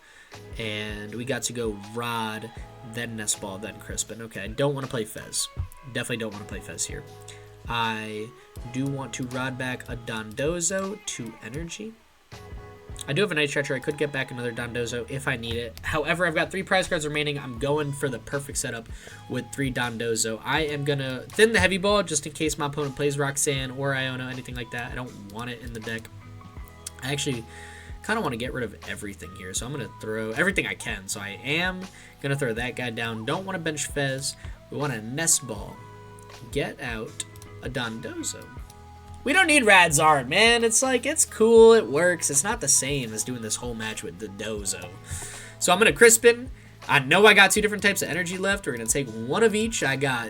And we got to go Rod, then Nest Ball, then Crispin. Okay, I don't want to play Fez. Definitely don't want to play Fez here. I do want to Rod back a Dondozo, 2 energy. I do have a Night Stretcher. I could get back another Dondozo if I need it. However, I've got 3 prize cards remaining. I'm going for the perfect setup with 3 Dondozo. I am going to thin the Heavy Ball just in case my opponent plays Roxanne or Iono, anything like that. I don't want it in the deck. I actually kind of want to get rid of everything here, so I'm going to throw everything I can. So I am going to throw that guy down. Don't want to bench Fez. We want a Nest Ball. Get out a Dondozo. We don't need Radzard, man. It's like, it's cool, it works. It's not the same as doing this whole match with the Dozo. So I'm going to Crispin. I know I got 2 different types of energy left. We're going to take 1 of each. I got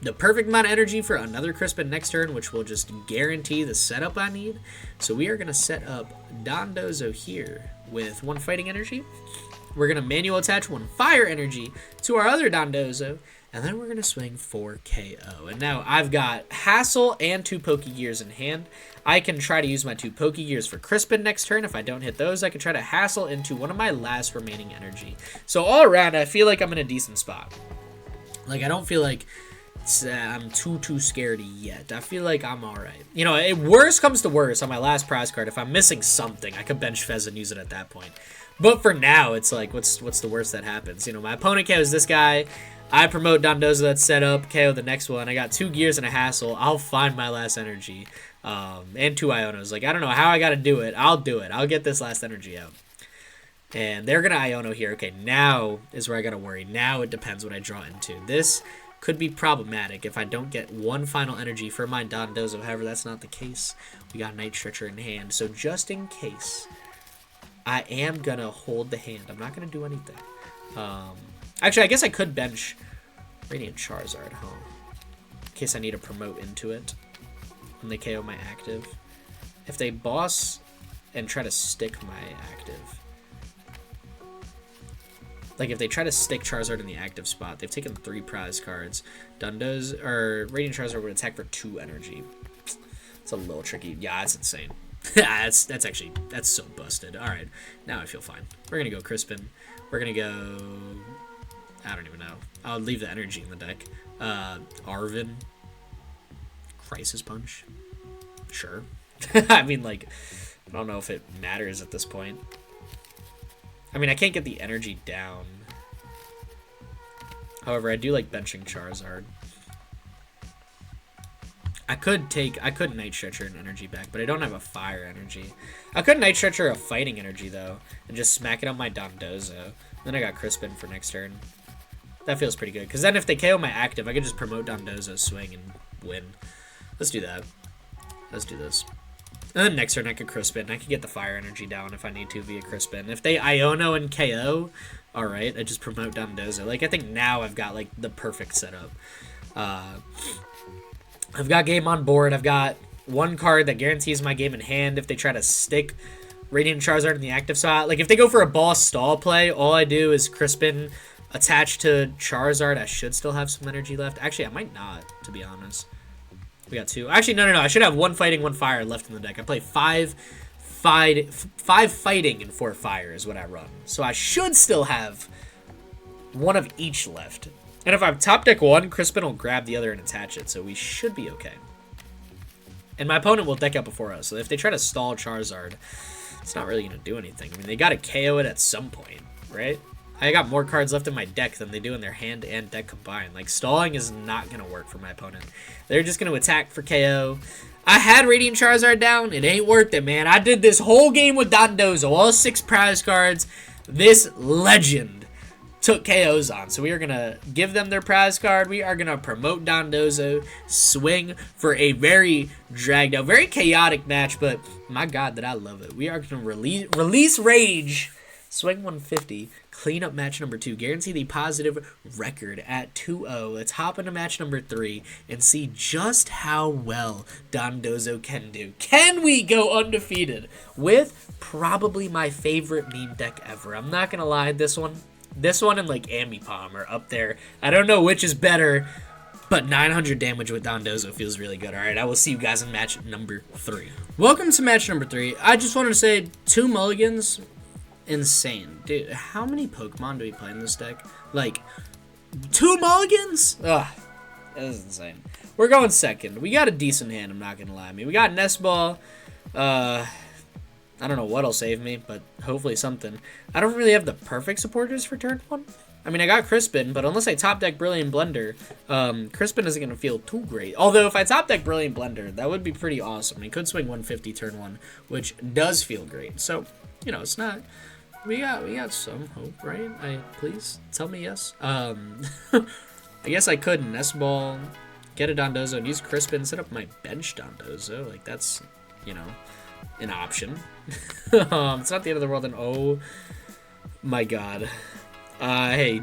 the perfect amount of energy for another Crispin next turn, which will just guarantee the setup I need. So we are going to set up Dondozo here with 1 fighting energy. We're going to manual attach 1 fire energy to our other Dondozo. And then we're going to swing for KO. And now I've got Hassel and 2 Pokégears in hand. I can try to use my 2 Pokégears for Crispin next turn. If I don't hit those, I can try to Hassel into one of my last remaining energy. So all around, I feel like I'm in a decent spot. Like, I don't feel like I'm too scared yet. I feel like I'm alright. You know, worst comes to worst on my last prize card. If I'm missing something, I could bench Fez and use it at that point. But for now, it's like, what's the worst that happens? You know, my opponent KOs this guy. I promote Dondozo that's set up, KO the next one. I got 2 gears and a Hassel. I'll find my last energy. And 2 Ionos. Like, I don't know how I got to do it. I'll do it. I'll get this last energy out. And they're going to Iono here. Okay, now is where I got to worry. Now it depends what I draw into. This could be problematic if I don't get 1 final energy for my Dondozo. However, that's not the case. We got Night Stretcher in hand. So just in case, I am going to hold the hand. I'm not going to do anything. Actually, I guess I could bench Radiant Charizard, huh? In case I need to promote into it when they KO my active. If they boss and try to stick my active. Like, if they try to stick Charizard in the active spot, they've taken 3 prize cards. Radiant Charizard would attack for 2 energy. It's a little tricky. Yeah, that's insane. that's so busted. Alright, now I feel fine. We're gonna go Crispin. We're gonna go... I don't even know. I'll leave the energy in the deck. Arven. Crisis Punch. Sure. I mean, like, I don't know if it matters at this point. I mean, I can't get the energy down. However, I do like benching Charizard. I could Night Stretcher an energy back, but I don't have a fire energy. I could Night Stretcher a fighting energy, though, and just smack it on my Dondozo. Then I got Crispin for next turn. That feels pretty good, because then if they KO my active, I could just promote Dondozo, swing, and win. Let's do that. Let's do this. And then next turn I could Crispin. I could get the fire energy down if I need to via Crispin. If they Iono and KO, alright, I just promote Dondozo. Like, I think now I've got, like, the perfect setup. I've got game on board. I've got 1 card that guarantees my game in hand if they try to stick Radiant Charizard in the active slot. Like, if they go for a boss stall play, all I do is Crispin attached to Charizard. I should still have some energy left. Actually, I might not, to be honest. We got 2. Actually, no. I should have 1 fighting, 1 fire left in the deck. I play 5 fighting and 4 fire is what I run. So I should still have 1 of each left. And if I top deck 1, Crispin will grab the other and attach it. So we should be okay. And my opponent will deck out before us. So if they try to stall Charizard, it's not really going to do anything. I mean, they got to KO it at some point, right? I got more cards left in my deck than they do in their hand and deck combined. Like, stalling is not going to work for my opponent. They're just going to attack for KO. I had Radiant Charizard down. It ain't worth it, man. I did this whole game with Dondozo. All 6 prize cards. This legend took KOs on. So we are going to give them their prize card. We are going to promote Dondozo, swing for a very dragged out, very chaotic match, but my God, did I love it. We are going to release Rage, swing 150, clean up match number 2, guarantee the positive record at 2-0. Let's hop into match number 3 and see just how well Dondozo can do. Can we go undefeated with probably my favorite meme deck ever? I'm not going to lie, this one and like Ambipom are up there. I don't know which is better, but 900 damage with Dondozo feels really good. Alright, I will see you guys in match number 3. Welcome to match number 3. I just wanted to say 2 mulligans. Insane. Dude, how many Pokemon do we play in this deck? Like, 2 mulligans? Ugh, that is insane. We're going second. We got a decent hand, I'm not gonna lie. I mean, we got Nest Ball. I don't know what'll save me, but hopefully something. I don't really have the perfect supporters for turn 1. I mean, I got Crispin, but unless I top deck Brilliant Blender, Crispin isn't going to feel too great. Although, if I top deck Brilliant Blender, that would be pretty awesome. He could swing 150 turn 1, which does feel great. So, you know, it's not... We got some hope, right? Please, tell me yes. I guess I could Nest Ball, get a Dondozo, and use Crispin, set up my bench Dondozo. Like, that's, you know, an option. It's not the end of the world, and oh my God. Hey,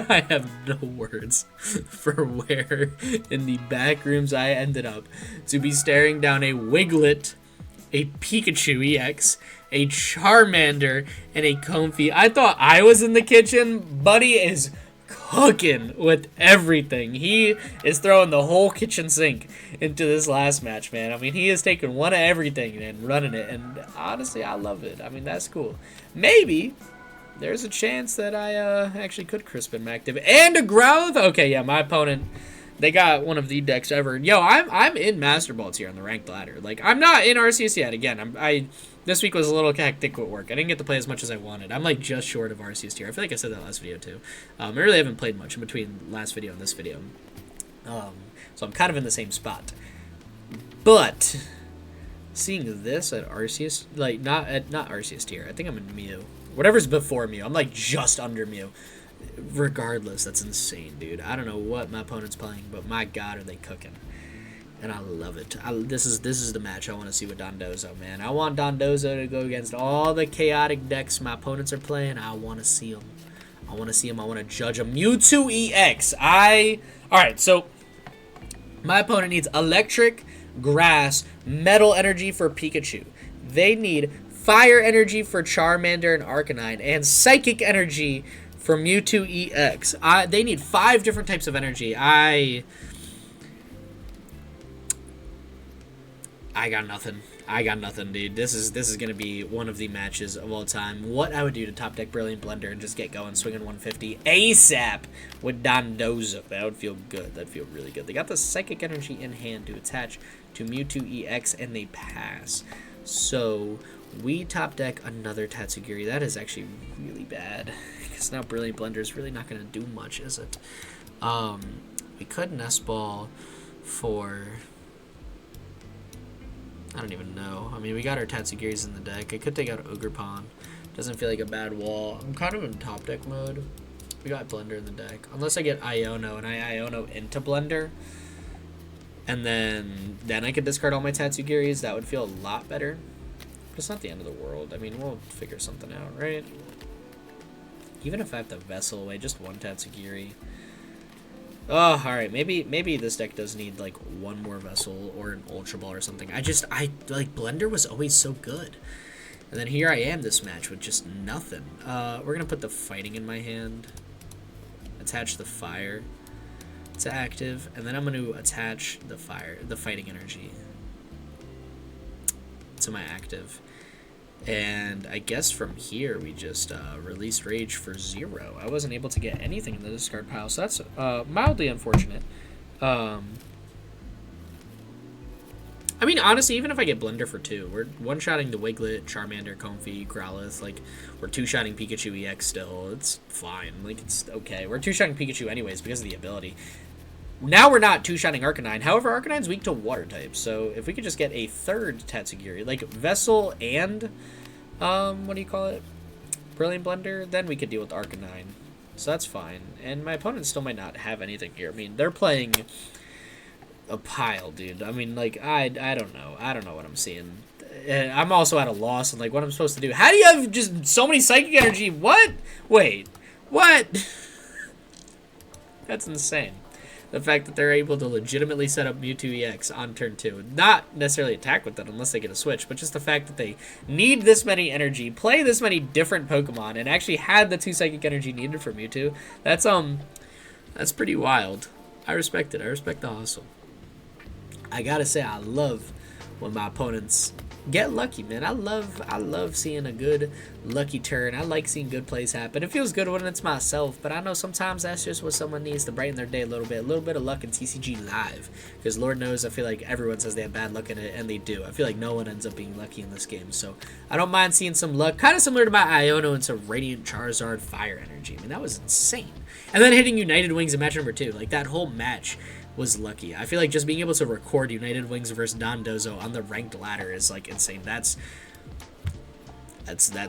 I have no words for where in the back rooms I ended up to be staring down a Wiglet, a Pikachu EX, a Charmander, and a Comfey. I thought I was in the kitchen. Buddy is cooking with everything. He is throwing the whole kitchen sink into this last match, man. I mean, he is taking one of everything and running it, and honestly, I love it. I mean, that's cool. Maybe there's a chance that I actually could Crispin active and a Growth. Okay, yeah, my opponent, they got one of the decks ever. Yo, I'm in Master Ball tier on the ranked ladder. Like, I'm not in RCS yet. Again, this week was a little hectic with work. I didn't get to play as much as I wanted. I'm like just short of RCS tier. I feel like I said that last video too. I really haven't played much in between last video and this video. So I'm kind of in the same spot. But seeing this at RCS, like not RCS tier. I think I'm in Mew. Whatever's before Mew. I'm like just under Mew. Regardless, that's insane, dude. I don't know what my opponent's playing, but my God, are they cooking. and I love it. This is the match I want to see with Dondozo, man. I want Dondozo to go against all the chaotic decks my opponents are playing. I want to see them. I want to see them. I want to judge them. Mewtwo EX. Alright, so my opponent needs Electric, Grass, Metal Energy for Pikachu. They need Fire Energy for Charmander and Arcanine, and Psychic Energy for Mewtwo EX. They need 5 different types of energy. I got nothing. I got nothing, dude. This is gonna be one of the matches of all time. What I would do to top deck Brilliant Blender and just get going, swinging 150 ASAP with Dondozo. That would feel good. That'd feel really good. They got the Psychic Energy in hand to attach to Mewtwo EX, and they pass. So we top deck another Tatsugiri. That is actually really bad, because now Brilliant Blender is really not gonna do much, is it? We could Nest Ball for... I don't even know. I mean, we got our Tatsugiris in the deck. I could take out Ogerpon. Doesn't feel like a bad wall. I'm kind of in top deck mode. We got Blender in the deck. Unless I get Iono, and I Iono into Blender. And then I could discard all my Tatsugiris. That would feel a lot better. But it's not the end of the world. I mean, we'll figure something out, right? Even if I have to Vessel away just one Tatsugiri. Oh, alright, maybe this deck does need, like, one more Vessel or an Ultra Ball or something. Like, Blender was always so good. And then here I am this match with just nothing. We're gonna put the Fighting in my hand. Attach the Fire to active. And then I'm gonna attach the Fighting Energy to my active. And I guess from here we just release Rage for 0. I wasn't able to get anything in the discard pile, so that's mildly unfortunate. I mean, honestly, even if I get Blender for 2, we're one-shotting the Wiglet, Charmander, Comfey, Growlithe. Like, we're two-shotting Pikachu EX still. It's fine. Like, it's okay. We're two-shotting Pikachu anyways because of the ability. Now we're not two-shotting Arcanine. However, Arcanine's weak to water types, so if we could just get a third Tatsugiri, like Vessel and, what do you call it? Brilliant Blender, then we could deal with Arcanine. So that's fine. And my opponent still might not have anything here. I mean, they're playing a pile, dude. I mean, like, I don't know. I don't know what I'm seeing. I'm also at a loss on, like, what I'm supposed to do. How do you have just so many Psychic Energy? What? Wait. What? That's insane. The fact that they're able to legitimately set up Mewtwo EX on turn 2. Not necessarily attack with it unless they get a switch, but just the fact that they need this many energy, play this many different Pokemon, and actually had the 2 Psychic Energy needed for Mewtwo. That's pretty wild. I respect it. I respect the hustle. I gotta say, I love when my opponents get lucky, man. I love seeing a good lucky turn. I like seeing good plays happen. It feels good when it's myself, but I know sometimes that's just what someone needs to brighten their day a little bit of luck in TCG Live, because Lord knows I feel like everyone says they have bad luck in it, and they do. I feel like no one ends up being lucky in this game, so I don't mind seeing some luck, kind of similar to my Iono into Radiant Charizard Fire Energy. I mean, that was insane. And then hitting United Wings in match number 2, like that whole match was lucky. I feel like just being able to record United Wings versus Dondozo on the ranked ladder is like insane. That's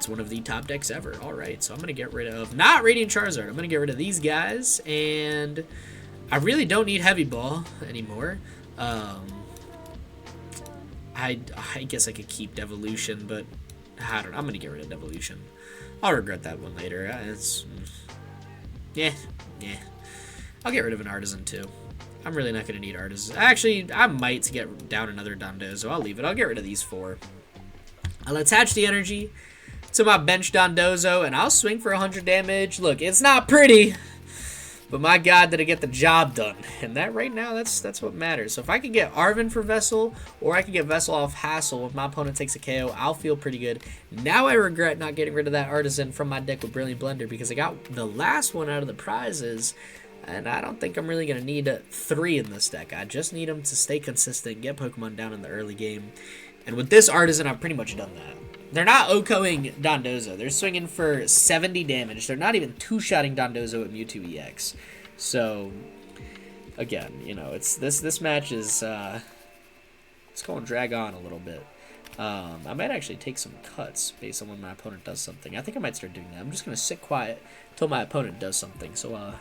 one of the top decks ever. All right, so I'm gonna get rid of not Radiant Charizard. I'm gonna get rid of these guys, and I really don't need Heavy Ball anymore. I guess I could keep Devolution, but I don't know. I'm gonna get rid of Devolution. I'll regret that one later. Yeah. I'll get rid of an Artazon too. I'm really not going to need Artazon. Actually, I might get down another Dondozo. I'll leave it. I'll get rid of these 4. I'll attach the energy to my bench Dondozo, and I'll swing for 100 damage. Look, it's not pretty, but my God, did it get the job done. And that right now, that's what matters. So if I could get Arven for Vessel, or I could get Vessel off Hassel if my opponent takes a KO, I'll feel pretty good. Now I regret not getting rid of that Artazon from my deck with Brilliant Blender, because I got the last one out of the prizes. And I don't think I'm really going to need 3 in this deck. I just need them to stay consistent, get Pokemon down in the early game. And with this Artazon, I've pretty much done that. They're not OHKOing Dondozo. They're swinging for 70 damage. They're not even two-shotting Dondozo with Mewtwo EX. So, again, you know, this match is it's going to drag on a little bit. I might actually take some cuts based on when my opponent does something. I think I might start doing that. I'm just going to sit quiet until my opponent does something. So,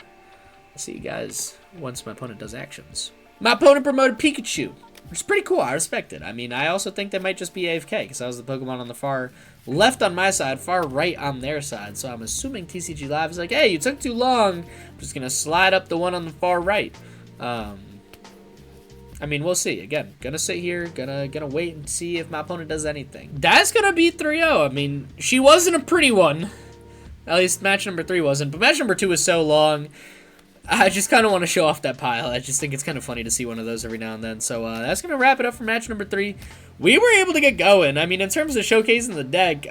I'll see you guys once my opponent does actions. My opponent promoted Pikachu, which is pretty cool. I respect it. I mean, I also think they might just be AFK because I was the Pokemon on the far left on my side, far right on their side. So I'm assuming TCG Live is like, hey, you took too long. I'm just going to slide up the one on the far right. I mean, we'll see. Again, gonna sit here, gonna wait and see if my opponent does anything. That's gonna be 3-0. I mean, she wasn't a pretty one. At least match number 3 wasn't. But match number 2 was so long. I just kind of want to show off that pile. I just think it's kind of funny to see one of those every now and then. So that's going to wrap it up for match number 3. We were able to get going. I mean, in terms of showcasing the deck,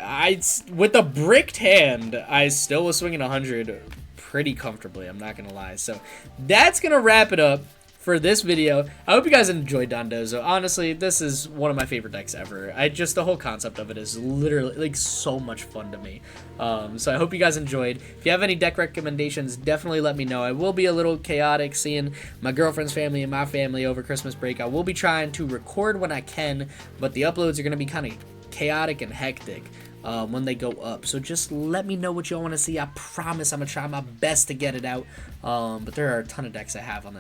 with a bricked hand, I still was swinging 100 pretty comfortably. I'm not going to lie. So that's going to wrap it up for this video. I hope you guys enjoyed Dondozo. Honestly, this is one of my favorite decks ever. The whole concept of it is literally like so much fun to me. So I hope you guys enjoyed. If you have any deck recommendations, definitely let me know. I will be a little chaotic seeing my girlfriend's family and my family over Christmas break. I will be trying to record when I can, but the uploads are going to be kind of chaotic and hectic when they go up. So just let me know what y'all want to see. I promise I'm going to try my best to get it out. But there are a ton of decks I have on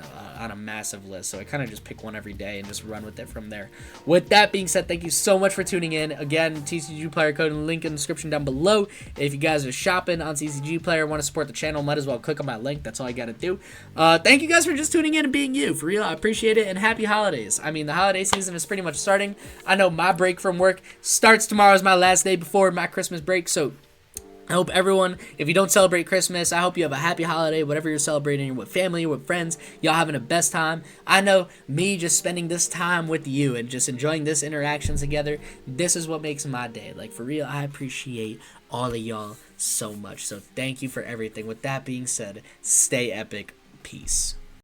a massive list. So I kind of just pick one every day and just run with it from there. With that being said, thank you so much for tuning in. Again, TCG Player code and link in the description down below. If you guys are shopping on TCG Player, want to support the channel, might as well click on my link. That's all I got to do. Thank you guys for just tuning in and being you. For real, I appreciate it. And happy holidays. I mean, the holiday season is pretty much starting. I know my break from work starts tomorrow is my last day before my Christmas break. So I hope everyone, if you don't celebrate Christmas, I hope you have a happy holiday, whatever you're celebrating, with family, with friends, y'all having the best time. I know me just spending this time with you and just enjoying this interaction together, this is what makes my day. Like, for real, I appreciate all of y'all so much. So thank you for everything. With that being said, stay epic. Peace.